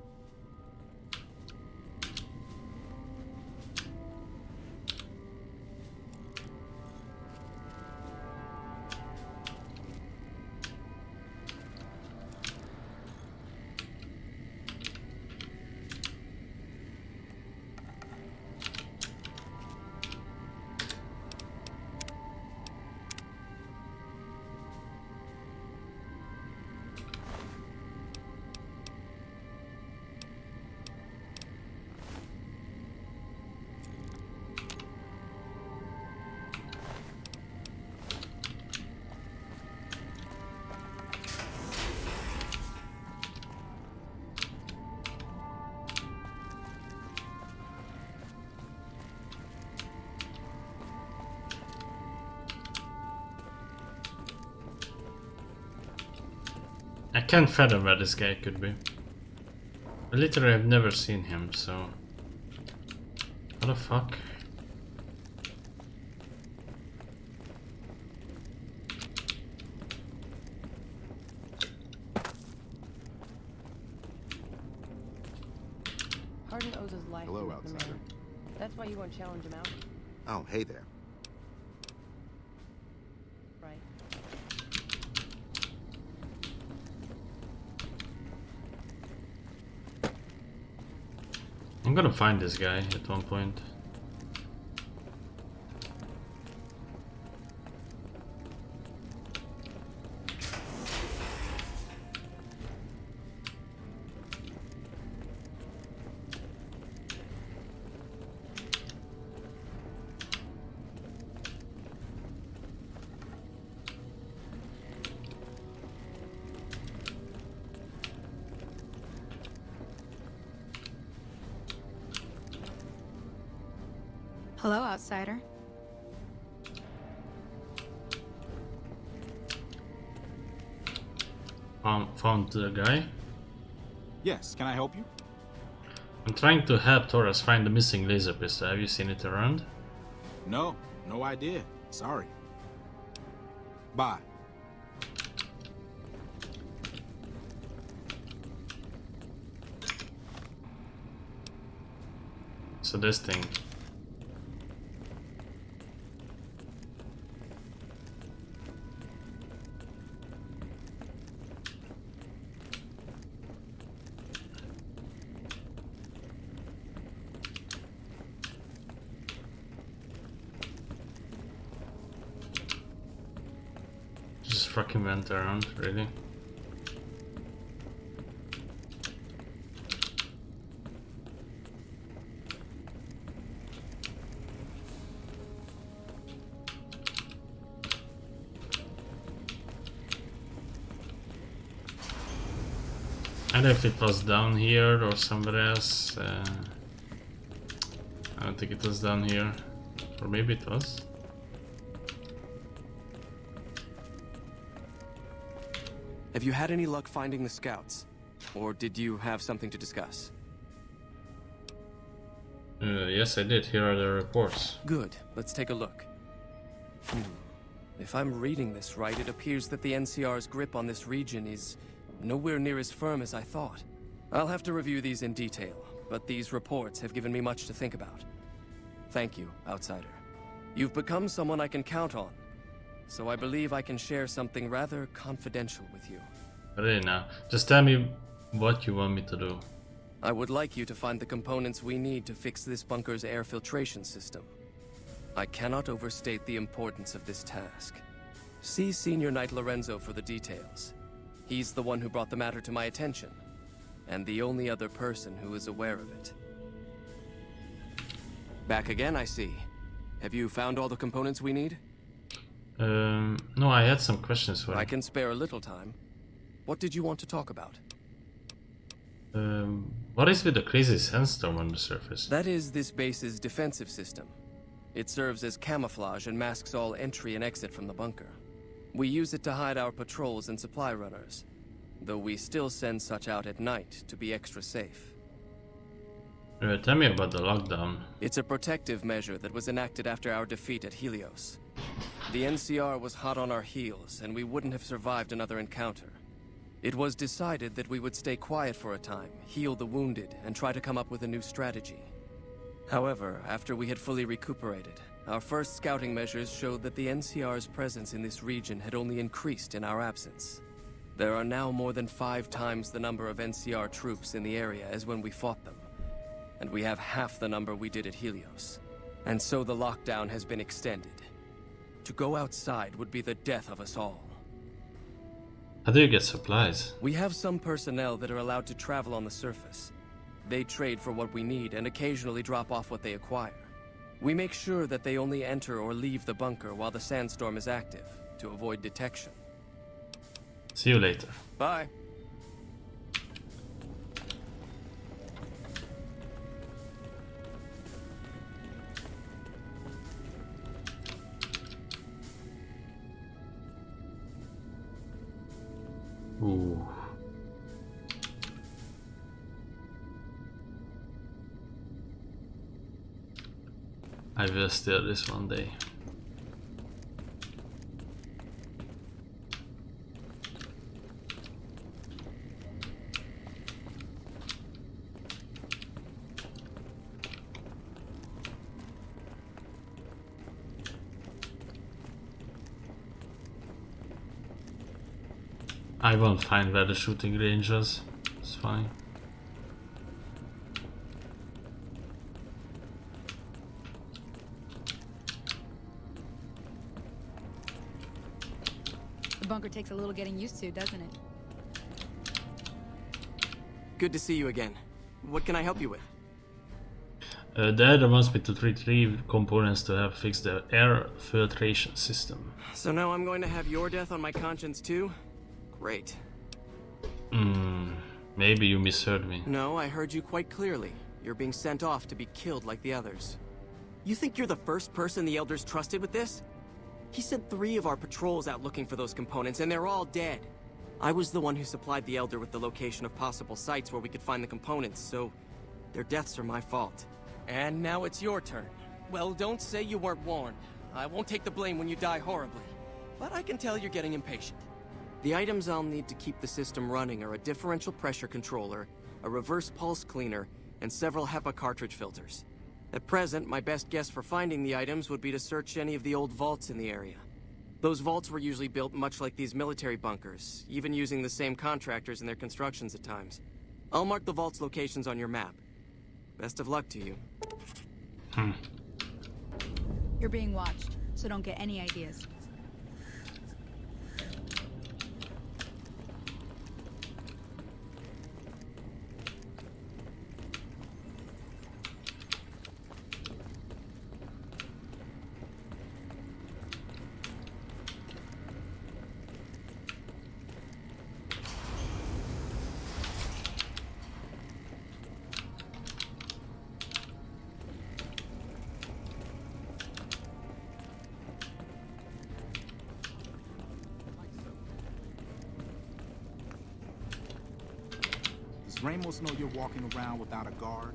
I can't fathom where this guy could be. I literally have never seen him, so... What the fuck? Hardin owes his life Hello, to the outsider. man. That's why you won't challenge him out. Oh, hey there. Right. I'm gonna find this guy at one point. Hello, outsider. Found the guy. Yes, can I help you? I'm trying to help Torres find the missing laser pistol. Have you seen it around? No, no idea. Sorry. Bye. So this thing. Just fucking went around, really. I don't know if it was down here or somewhere else. I don't think it was down here. Or maybe it was. Have you had any luck finding the scouts? Or did you have something to discuss? Yes, I did. Here are the reports. Good. Let's take a look. If I'm reading this right, it appears that the NCR's grip on this region is nowhere near as firm as I thought. I'll have to review these in detail, but these reports have given me much to think about. Thank you, Outsider. You've become someone I can count on, so I believe I can share something rather confidential with you. Really now, just tell me what you want me to do. I would like you to find the components we need to fix this bunker's air filtration system. I cannot overstate the importance of this task. See Senior Knight Lorenzo for the details. He's the one who brought the matter to my attention, and the only other person who is aware of it. Back again, I see. Have you found all the components we need? No, I had some questions for you. I can spare a little time. What did you want to talk about? What is with the crazy sandstorm on the surface? That is this base's defensive system. It serves as camouflage and masks all entry and exit from the bunker. We use it to hide our patrols and supply runners, though we still send such out at night to be extra safe. Tell me about the lockdown. It's a protective measure that was enacted after our defeat at Helios. The NCR was hot on our heels, and we wouldn't have survived another encounter. It was decided that we would stay quiet for a time, heal the wounded, and try to come up with a new strategy. However, after we had fully recuperated, our first scouting measures showed that the NCR's presence in this region had only increased in our absence. There are now more than 5 times the number of NCR troops in the area as when we fought them, and we have half the number we did at Helios. And so the lockdown has been extended. To go outside would be the death of us all. How do you get supplies? We have some personnel that are allowed to travel on the surface. They trade for what we need and occasionally drop off what they acquire. We make sure that they only enter or leave the bunker while the sandstorm is active, to avoid detection. See you later. Bye. Ooh. I will steal this one day. I won't find where the shooting range is. It's fine. The bunker takes a little getting used to, doesn't it? Good to see you again. What can I help you with? The other wants me to treat 3 components to have fixed the air filtration system. So now I'm going to have your death on my conscience too? Great. Maybe you misheard me. No, I heard you quite clearly. You're being sent off to be killed like the others. You think you're the first person the Elders trusted with this? He sent 3 of our patrols out looking for those components, and they're all dead. I was the one who supplied the Elder with the location of possible sites where we could find the components, so their deaths are my fault. And now it's your turn. Well, don't say you weren't warned. I won't take the blame when you die horribly. But I can tell you're getting impatient. The items I'll need to keep the system running are a differential pressure controller, a reverse pulse cleaner, and several HEPA cartridge filters. At present, my best guess for finding the items would be to search any of the old vaults in the area. Those vaults were usually built much like these military bunkers, even using the same contractors in their constructions at times. I'll mark the vault's locations on your map. Best of luck to you. You're being watched, so don't get any ideas. Does Ramos know you're walking around without a guard?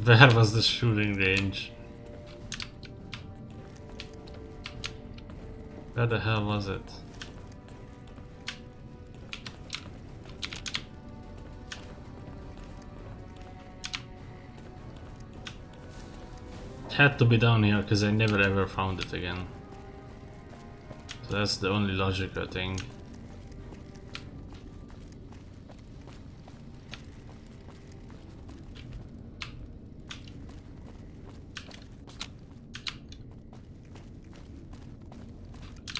Where was the shooting range? Where the hell was it? It had to be down here because I never ever found it again. So that's the only logical thing.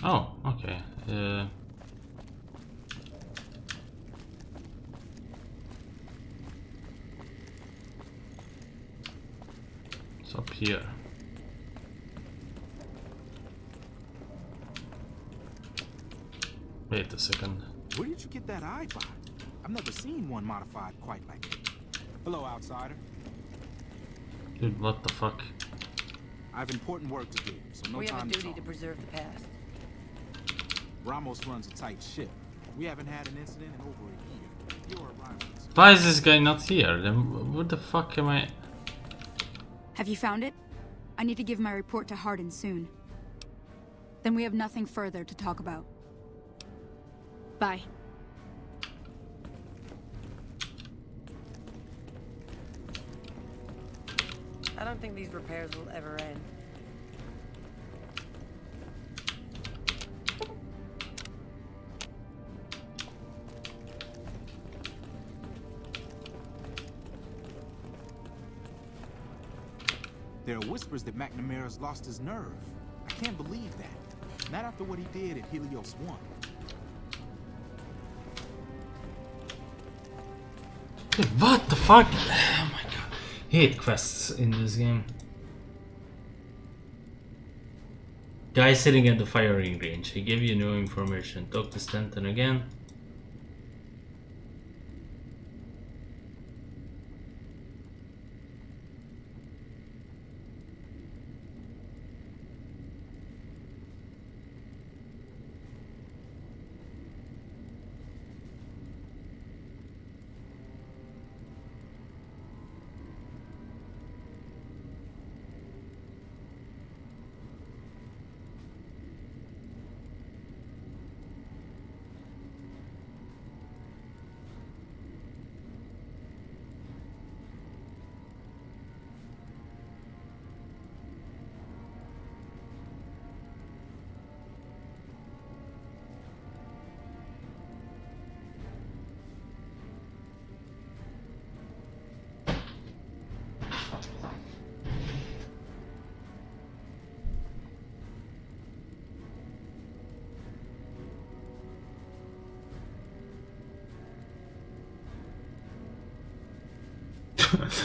Oh, okay. It's up here. Wait a second. Where did you get that eyebot? I've never seen one modified quite like it. Hello, outsider. Dude, what the fuck? I have important work to do, so no We have time a duty talk. to preserve the past. Ramos runs a tight ship. We haven't had an incident in over a year. Your arrival is... Why is this guy not here? Then what the fuck am I... Have you found it? I need to give my report to Hardin soon. Then we have nothing further to talk about. Bye. I don't think these repairs will ever end. There are whispers that McNamara's lost his nerve. I can't believe that. Not after what he did at Helios 1. Dude, what the fuck? Oh my god. Hate quests in this game. Guy sitting at the firing range. He gave you no information. Talk to Stanton again.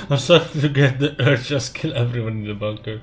I'm starting to get the urge just kill everyone in the bunker.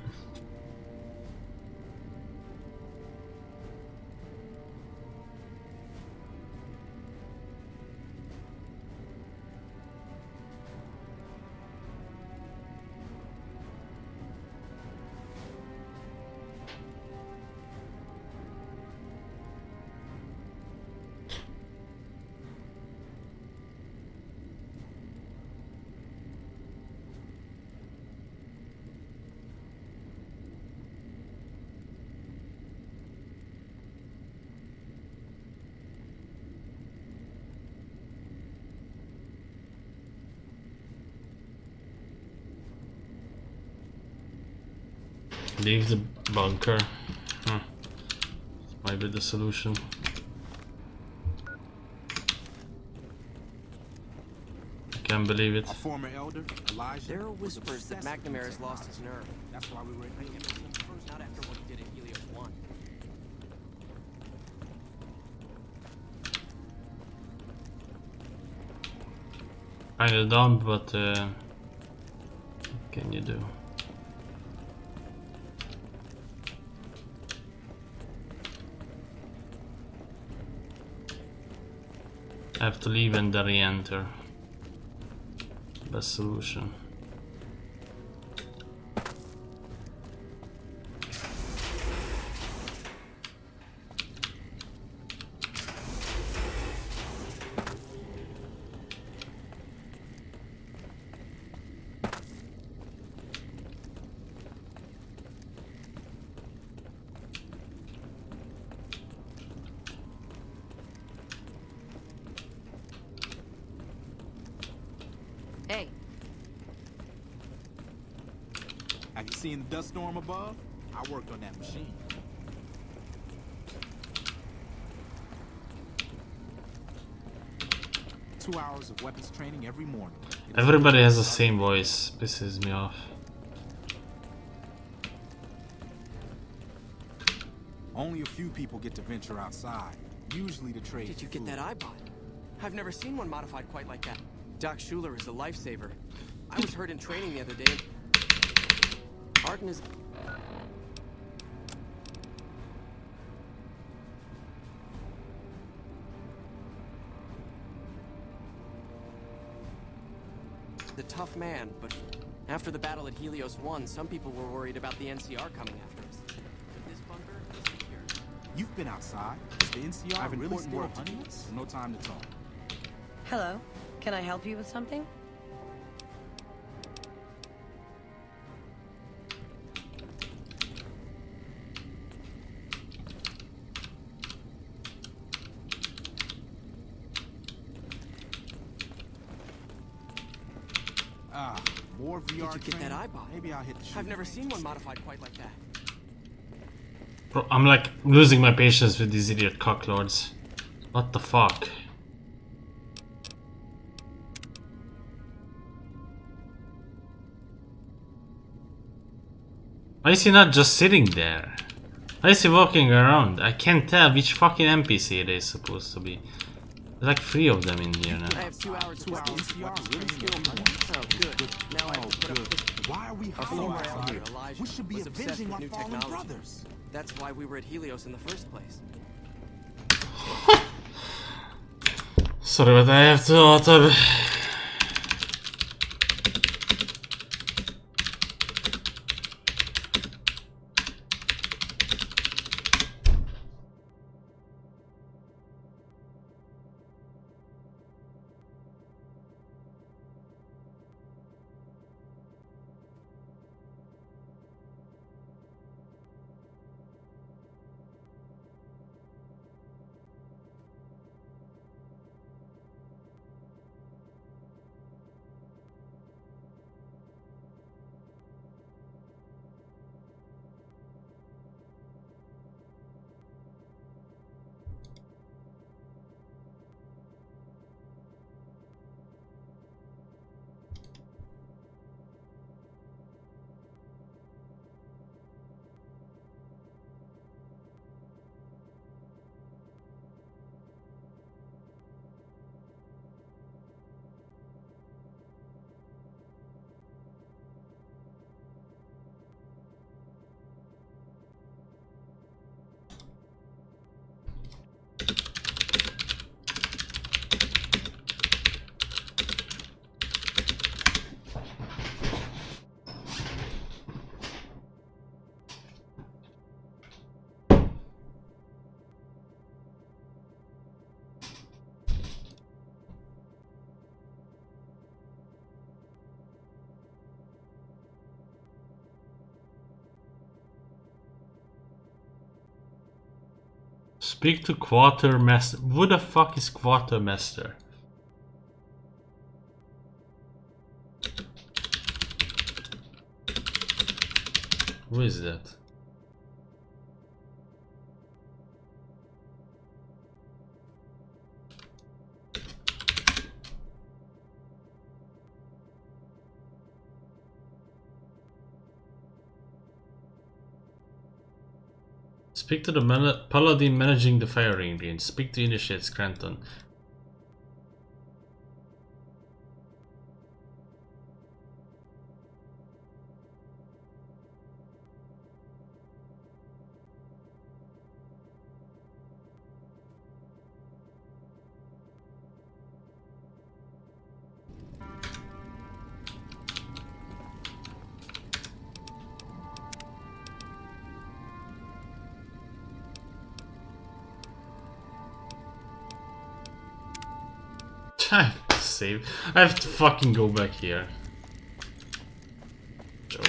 Leave the bunker. Might be the solution. I can't believe it. A former elder, Elijah. There are whispers that McNamara's lost his nerve. That's why we were thinking of him first. Not after what he did at Helios 1. Kinda dumb, but what can you do? I have to leave and then re-enter. Best solution. seeing the dust storm above? I worked on that machine. Two hours of weapons training every morning. Everybody has the same voice. Pisses me off. Only a few people get to venture outside. Usually to trade. Did you get that eyebot? I've never seen one modified quite like that. Doc Schuler is a lifesaver. I was hurt in training the other day. Arden is... the tough man, but after the battle at Helios 1, some people were worried about the NCR coming after us. But this bunker is secure. You've been outside. Is the NCR I've really important still work to hunting do. us? No time to talk. Hello. Can I help you with something? More VR Did you get training? that eyebot? Maybe I'll hit the shoot. I've never seen one modified quite like that. Bro, I'm like losing my patience with these idiot cocklords. What the fuck? Why is he not just sitting there? Why is he walking around? I can't tell which fucking NPC it is supposed to be. There's like 3 of them in here now. I have 2 hours of NCR really still hunting? Oh, good. Now I have to put up with this. Why are we Our hiding former outside? elder, Elijah, We should be was obsessed avenging with our new fallen technology. brothers. That's why we were at Helios in the first place. Sorry, but I have to alter. Speak to Quartermaster. Who the fuck is Quartermaster? Who is that? Speak to the Paladin managing the firing range. Speak to Initiate Scranton. I have to save. I have to fucking go back here. Joke.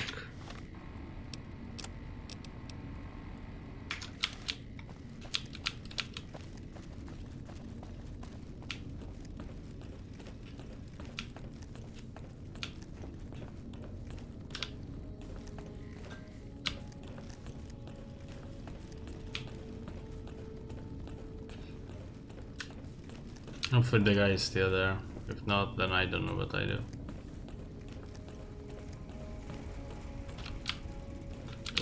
Hopefully the guy is still there. If not, then I don't know what I do.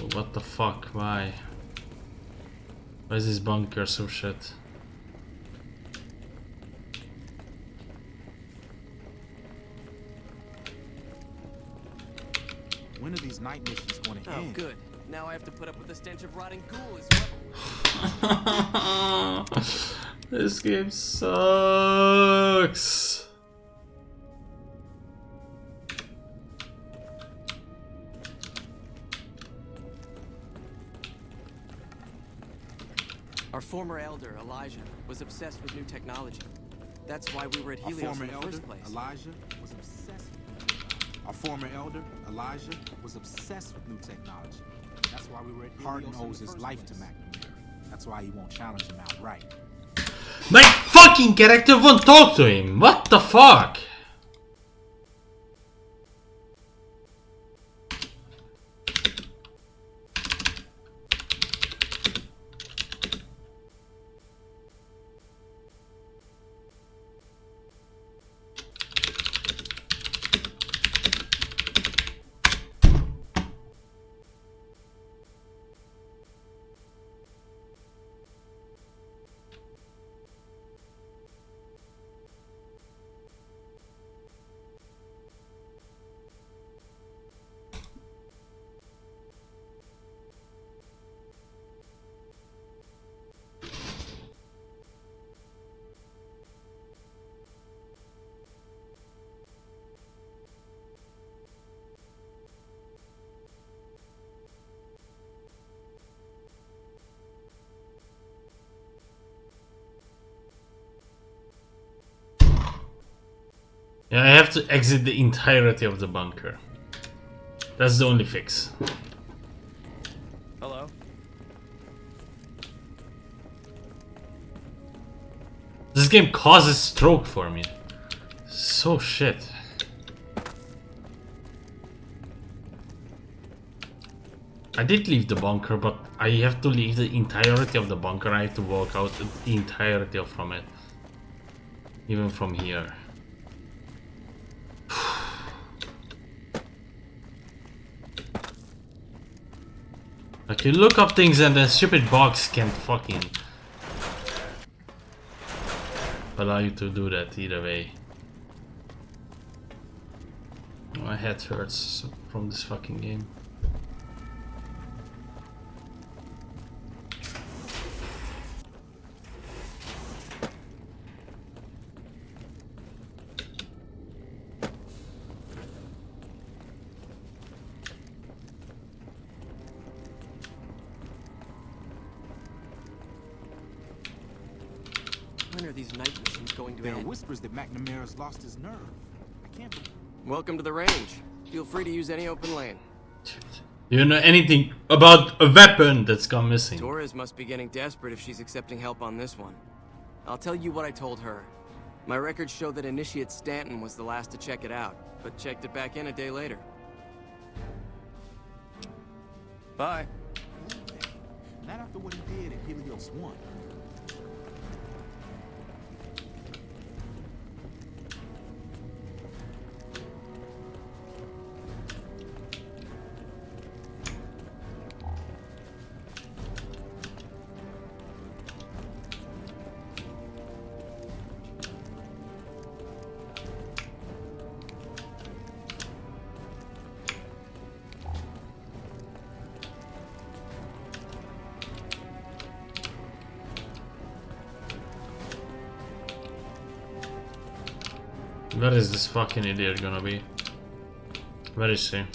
Oh, what the fuck? Why? Why is this bunker so shit? When are these night missions going to Oh, end? good. Now I have to put up with the stench of rotting ghoul as well. This game sucks. Our former elder, Elijah, was obsessed with new technology. That's why we were at Our Helios former in the elder, first place. Elijah, was obsessed. Our former elder, Elijah, was obsessed with new technology. That's why we were at Hardin owes his life to McNamara. That's why he won't challenge him outright. My fucking character won't talk to him. What the fuck? Yeah, I have to exit the entirety of the bunker. That's the only fix. Hello? This game causes stroke for me. So shit. I did leave the bunker, but I have to leave the entirety of the bunker. I have to walk out the entirety from it. Even from here. Like, you look up things and the stupid box can't fucking allow you to do that either way. My head hurts from this fucking game. When are these night missions going to There are end? whispers that McNamara's lost his nerve. I can't believe. Welcome to the range. Feel free to use any open lane. You know anything about a weapon that's gone missing? Torres must be getting desperate if she's accepting help on this one. I'll tell you what I told her. My records show that Initiate Stanton was the last to check it out, but checked it back in a day later. Bye. Not after what he did at Helios 1. Where is this fucking idiot gonna be? Where is he?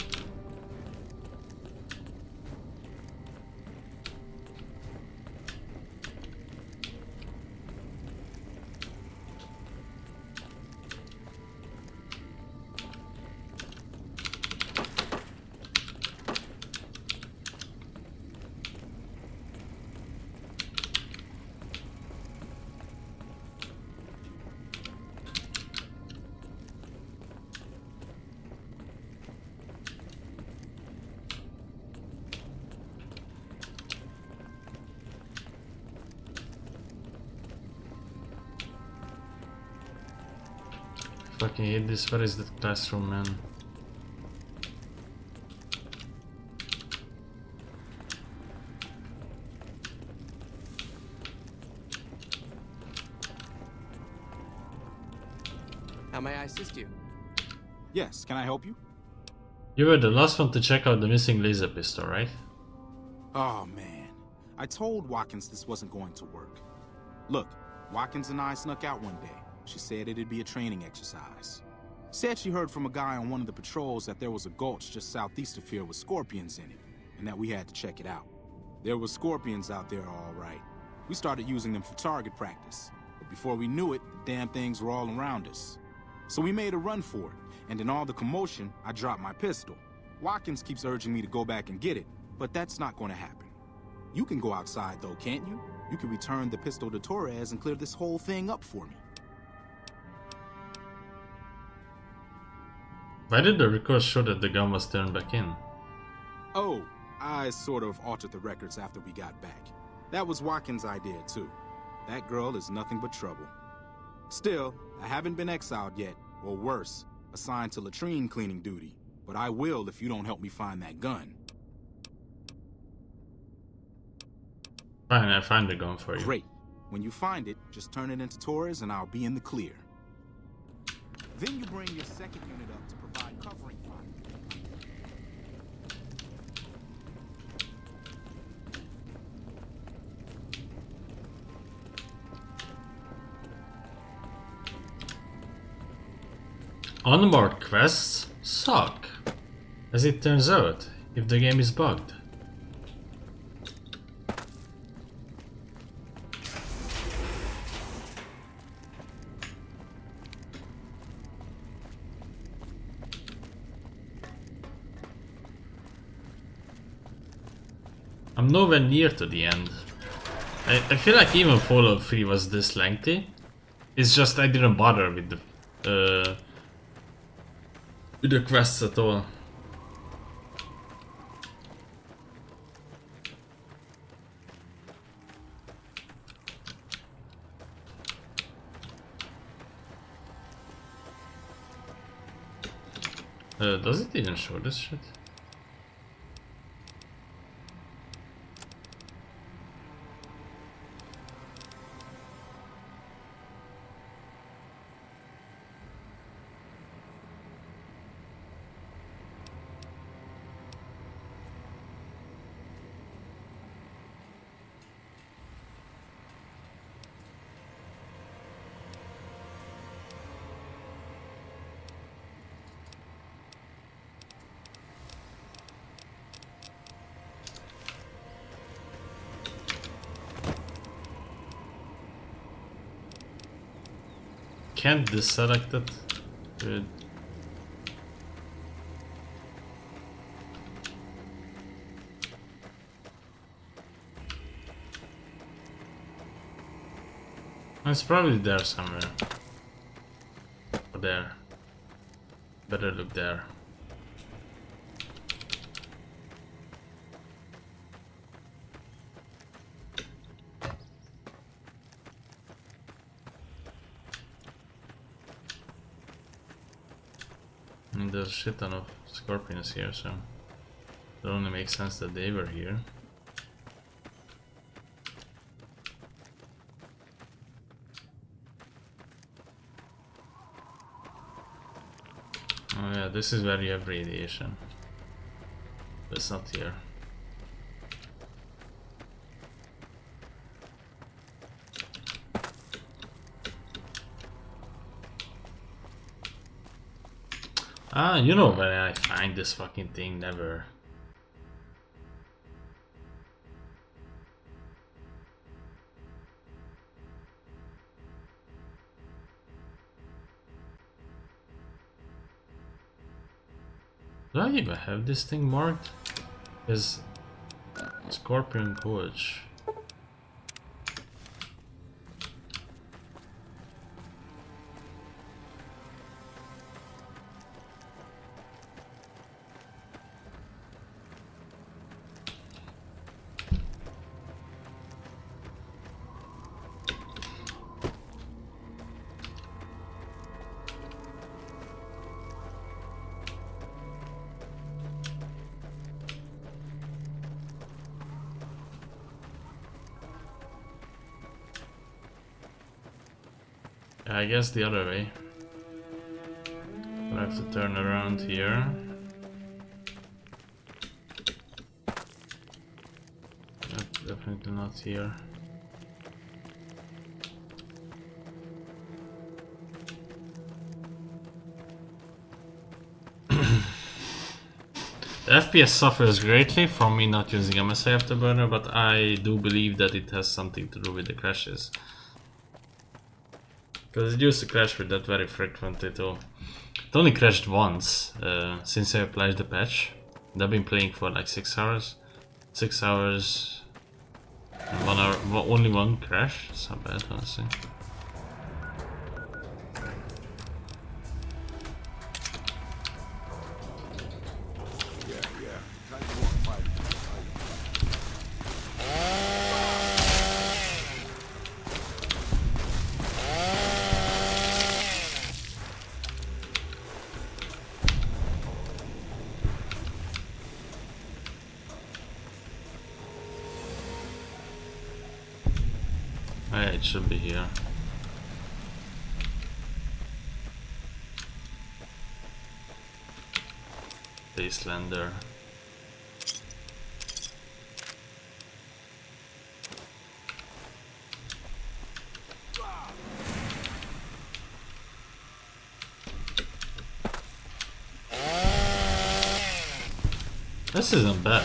Fucking hate this. Where is that classroom, man? How may I assist you? Yes, can I help you? You were the last one to check out the missing laser pistol, right? Oh, man. I told Watkins this wasn't going to work. Look, Watkins and I snuck out one day. She said it'd be a training exercise. Said she heard from a guy on one of the patrols that there was a gulch just southeast of here with scorpions in it, and that we had to check it out. There were scorpions out there, all right. We started using them for target practice, but before we knew it, the damn things were all around us. So we made a run for it, and in all the commotion, I dropped my pistol. Watkins keeps urging me to go back and get it, but that's not going to happen. You can go outside, though, can't you? You can return the pistol to Torres and clear this whole thing up for me. Why did the records show that the gun was turned back in? Oh, I sort of altered the records after we got back. That was Watkins' idea, too. That girl is nothing but trouble. Still, I haven't been exiled yet, or worse, assigned to latrine cleaning duty. But I will if you don't help me find that gun. Fine, I'll find the gun for you. Great. When you find it, just turn it into Torres and I'll be in the clear. Then you bring your second unit up to provide covering fire. Unmarked quests suck, as it turns out, if the game is bugged. I'm nowhere near to the end. I feel like even Fallout 3 was this lengthy. It's just I didn't bother with the quests at all. Does it even show this shit? Can't deselect it? Good. It's probably there somewhere. Or there. Better look there. And there's a shit ton of scorpions here, so it only makes sense that they were here. Oh yeah, this is where you have radiation. But it's not here. Ah, you know where I find this fucking thing, never. Do I even have this thing marked? Is Scorpion Gorge. I guess the other way. We'll have to turn around here. Yep, definitely not here. The FPS suffers greatly from me not using MSI Afterburner, but I do believe that it has something to do with the crashes. Because it used to crash with that very frequently too. It only crashed once since I applied the patch. And I've been playing for like 6 hours. 6 hours and 1 hour, only one crash. It's not bad, honestly. Yeah, it should be here. Baselander. This isn't bad.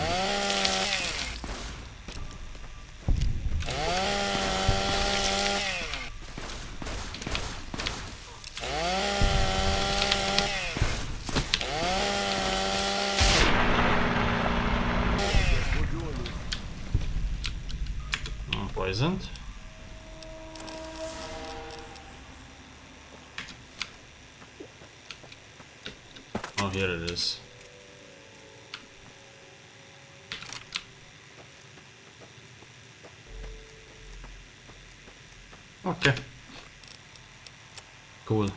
Poisoned. Oh, here it is. Okay. Cool.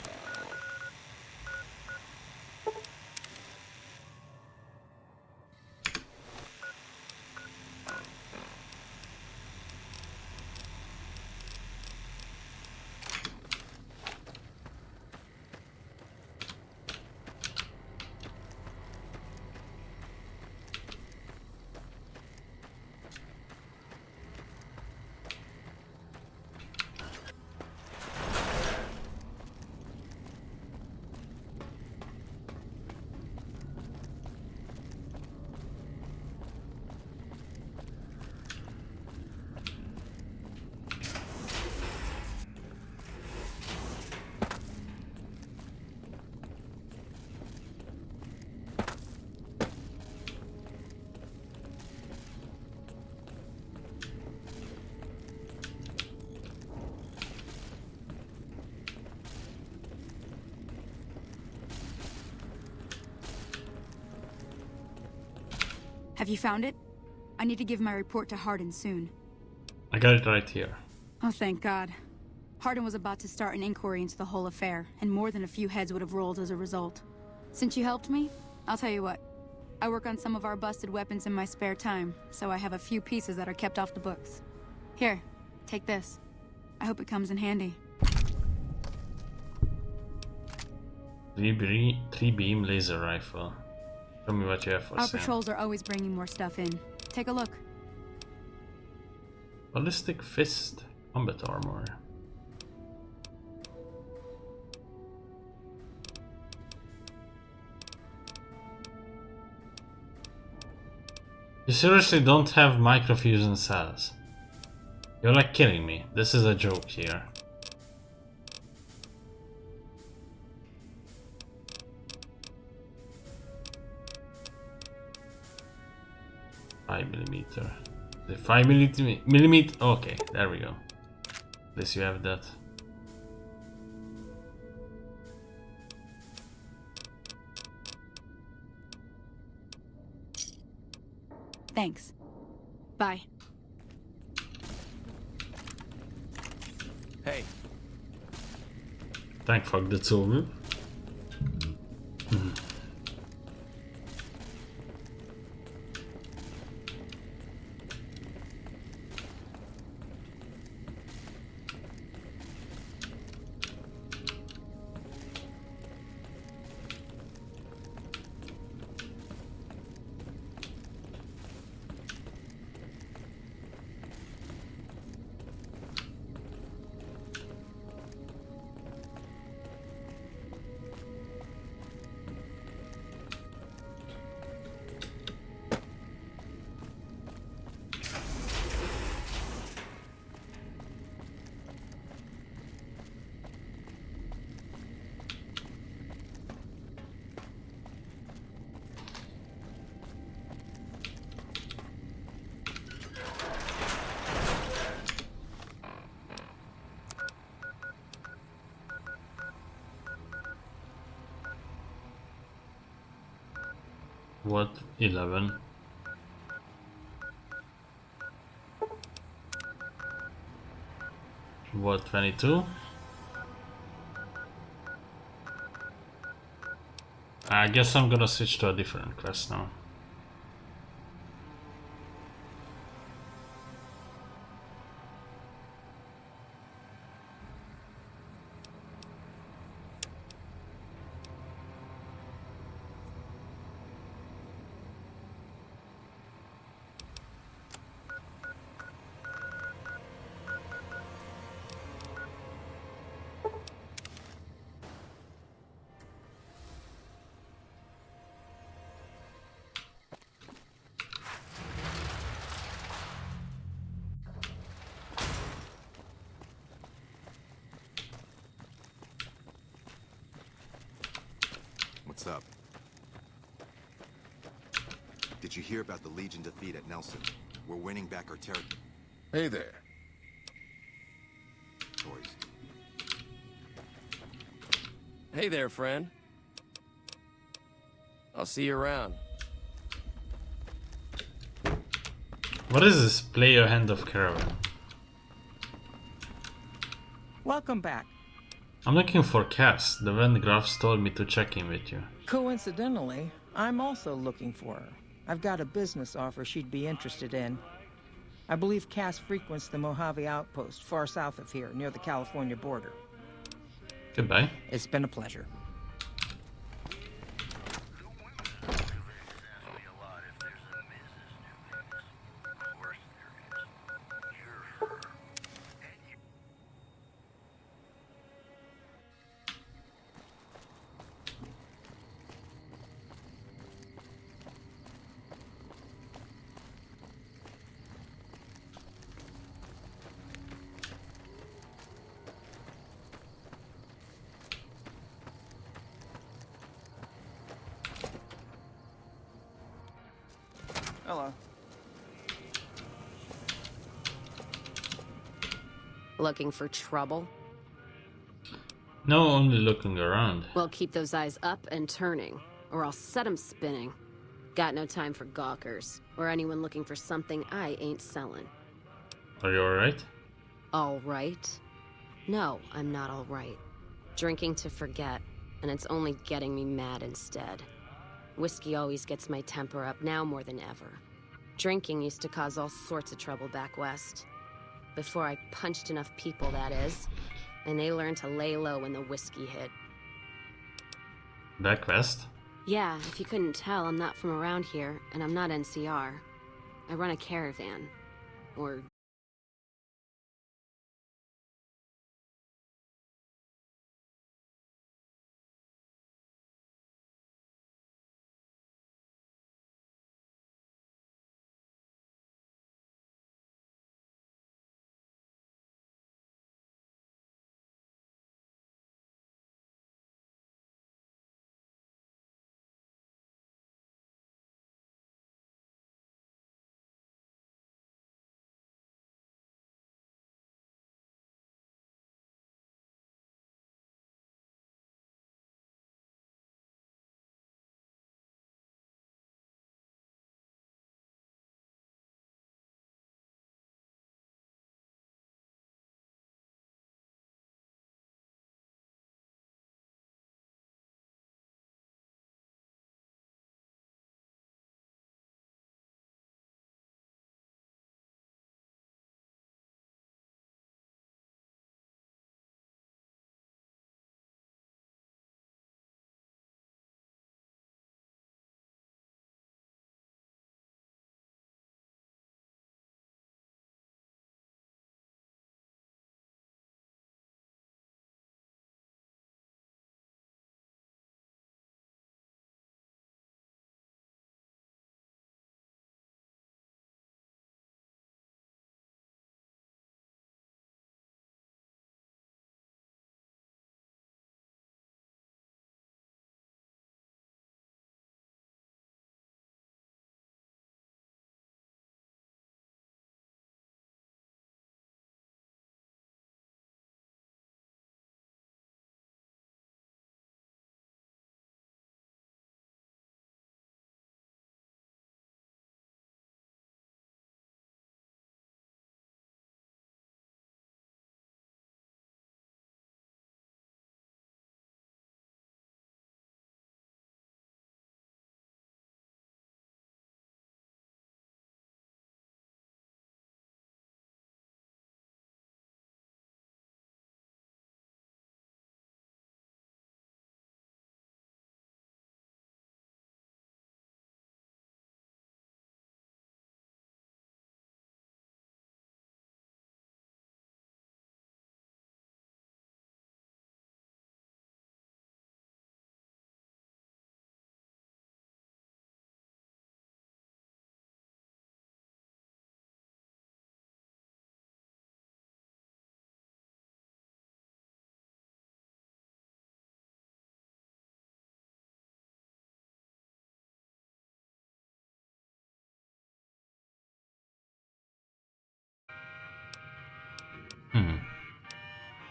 Have you found it? I need to give my report to Hardin soon. I got it right here. Oh, thank God. Hardin was about to start an inquiry into the whole affair, and more than a few heads would have rolled as a result. Since you helped me, I'll tell you what. I work on some of our busted weapons in my spare time, so I have a few pieces that are kept off the books. Here, take this. I hope it comes in handy. 3-beam laser rifle. Show me what you have for Our sale. patrols are always bringing more stuff in. Take a look. Ballistic fist. Combat armor. You seriously don't have microfusion cells? You're like kidding me. This is a joke here. $5mm. The 5mm. Okay, there we go. At least you have that. Thanks. Bye. Hey. Thank fuck, that's over. What 11? What 22? I guess I'm gonna switch to a different quest now. What's up? Did you hear about the Legion defeat at Nelson? We're winning back our territory. Hey there. Hey there, friend. I'll see you around. What is this play your hand of caravan? Welcome back. I'm looking for Cass. The Van Graffs told me to check in with you. Coincidentally, I'm also looking for her. I've got a business offer she'd be interested in. I believe Cass frequents the Mojave Outpost, far south of here, near the California border. Goodbye. It's been a pleasure. Hello. Looking for trouble? No, only looking around. Well, keep those eyes up and turning, or I'll set 'em spinning. Got no time for gawkers, or anyone looking for something I ain't selling. Are you alright? All right? No, I'm not all right. Drinking to forget, and it's only getting me mad instead. Whiskey always gets my temper up, now more than ever. Drinking used to cause all sorts of trouble back west. Before I punched enough people, that is. And they learned to lay low when the whiskey hit. Back west? Yeah, if you couldn't tell, I'm not from around here, and I'm not NCR. I run a caravan. Or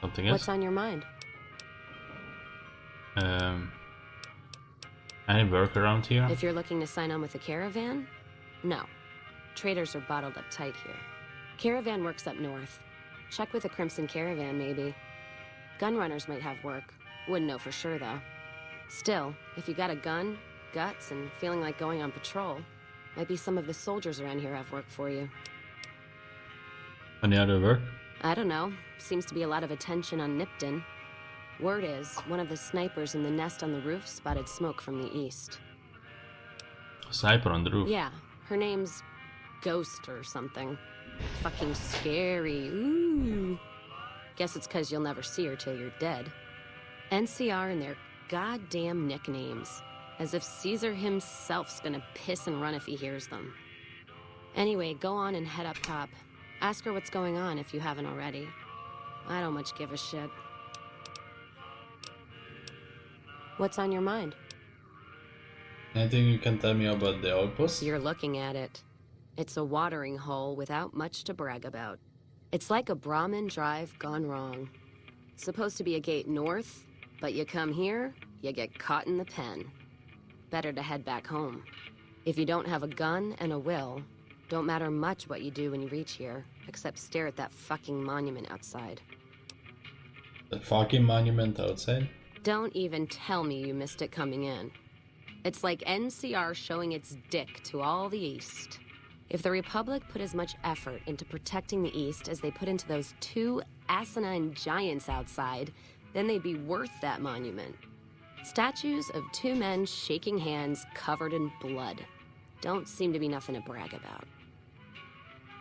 Something else? What's on your mind? Any work around here? If you're looking to sign on with a caravan? No. Traders are bottled up tight here. Caravan works up north. Check with a Crimson Caravan, maybe. Gunrunners might have work. Wouldn't know for sure, though. Still, if you got a gun, guts, and feeling like going on patrol, might be some of the soldiers around here have work for you. Any other work? I don't know. Seems to be a lot of attention on Nipton. Word is, one of the snipers in the nest on the roof spotted smoke from the east. Sniper on the roof? Yeah, her name's Ghost or something. Fucking scary. Ooh. Guess it's 'cause you'll never see her till you're dead. NCR and their goddamn nicknames. As if Caesar himself's gonna piss and run if he hears them. Anyway, go on and head up top. Ask her what's going on if you haven't already. I don't much give a shit. What's on your mind? Anything you can tell me about the outpost? You're looking at it. It's a watering hole without much to brag about. It's like a Brahmin drive gone wrong. Supposed to be a gate north, but you come here, you get caught in the pen. Better to head back home. If you don't have a gun and a will, don't matter much what you do when you reach here, except stare at that fucking monument outside. The fucking monument outside? Don't even tell me you missed it coming in. It's like NCR showing its dick to all the East. If the Republic put as much effort into protecting the East as they put into those two asinine giants outside, then they'd be worth that monument. Statues of two men shaking hands covered in blood. Don't seem to be nothing to brag about.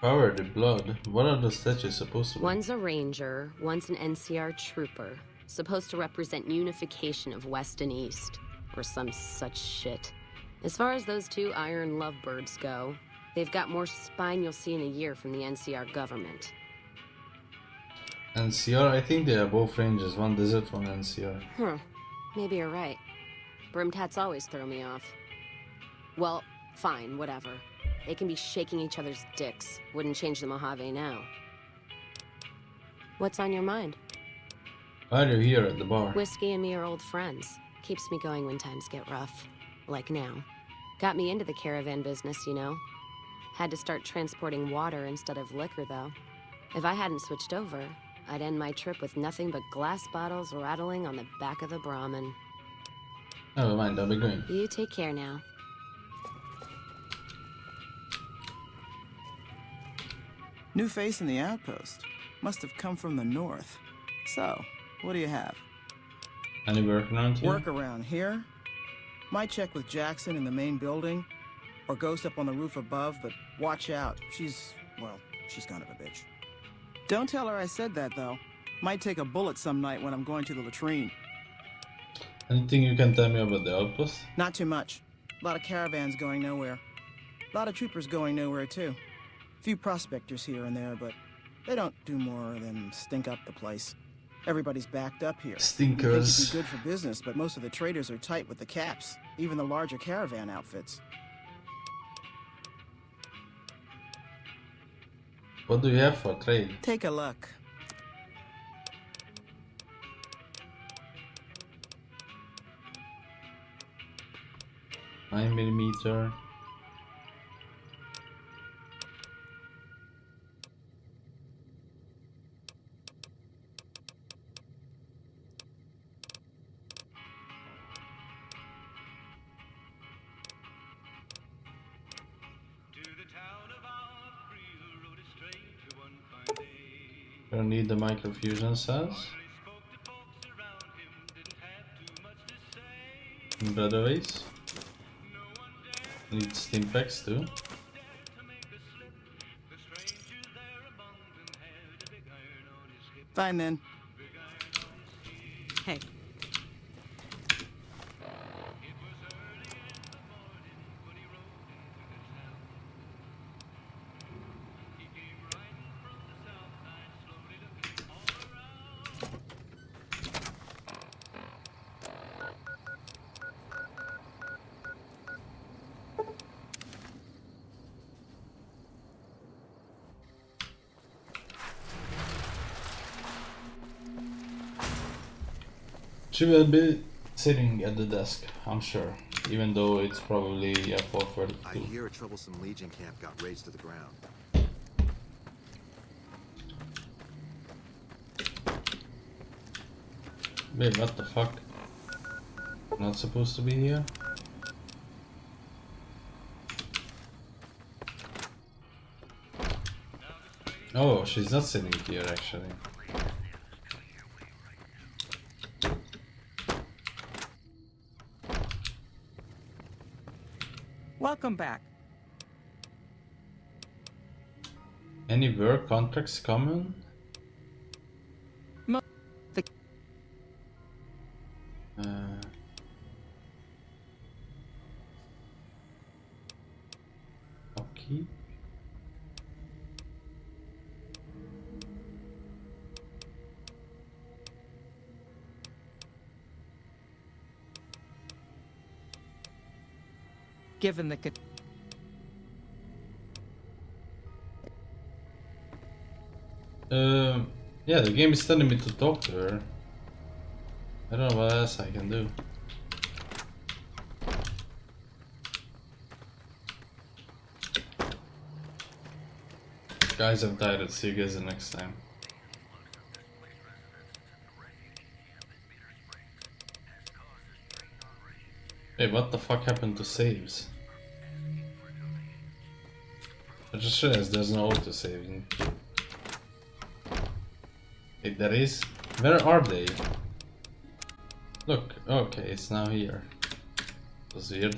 Covered in blood? What are the statues supposed to be? One's a ranger, one's an NCR trooper. Supposed to represent unification of West and East. Or some such shit. As far as those two iron lovebirds go, they've got more spine you'll see in a year from the NCR government. NCR? I think they are both rangers. One desert, one NCR. Maybe you're right. Brimtats always throw me off. Well, fine, whatever. They can be shaking each other's dicks. Wouldn't change the Mojave now. What's on your mind? Why are you here at the bar? Whiskey and me are old friends. Keeps me going when times get rough. Like now. Got me into the caravan business, you know. Had to start transporting water instead of liquor, though. If I hadn't switched over, I'd end my trip with nothing but glass bottles rattling on the back of the Brahmin. Never mind, I'll be going. You take care now. New face in the outpost. Must have come from the north. So, what do you have? Any work around here? Work around here? Might check with Jackson in the main building, or Ghost up on the roof above, but watch out. She's kind of a bitch. Don't tell her I said that, though. Might take a bullet some night when I'm going to the latrine. Anything you can tell me about the outpost? Not too much. A lot of caravans going nowhere. A lot of troopers going nowhere, too. Few prospectors here and there, but they don't do more than stink up the place. Everybody's backed up here. Stinkers. It'd be good for business, but most of the traders are tight with the caps, even the larger caravan outfits. What do you have for trade? Take a look. Nine millimeter. Don't need the microfusion cells. Brotherways. Need steam packs too. Fine then. Hey. She will be sitting at the desk, I'm sure, even though it's probably a 442. I hear a troublesome Legion camp got razed to the ground. Wait, what the fuck? Not supposed to be here? Oh, she's not sitting here actually. Welcome back. Any work contracts coming? Okay. Given the yeah, the game is telling me to talk to her. I don't know what else I can do. Guys, I'm tired. See you guys the next time. Hey, what the fuck happened to saves? I just realized there's no auto saving. Wait, there is? Where are they? Look, okay, it's now here. That's weird.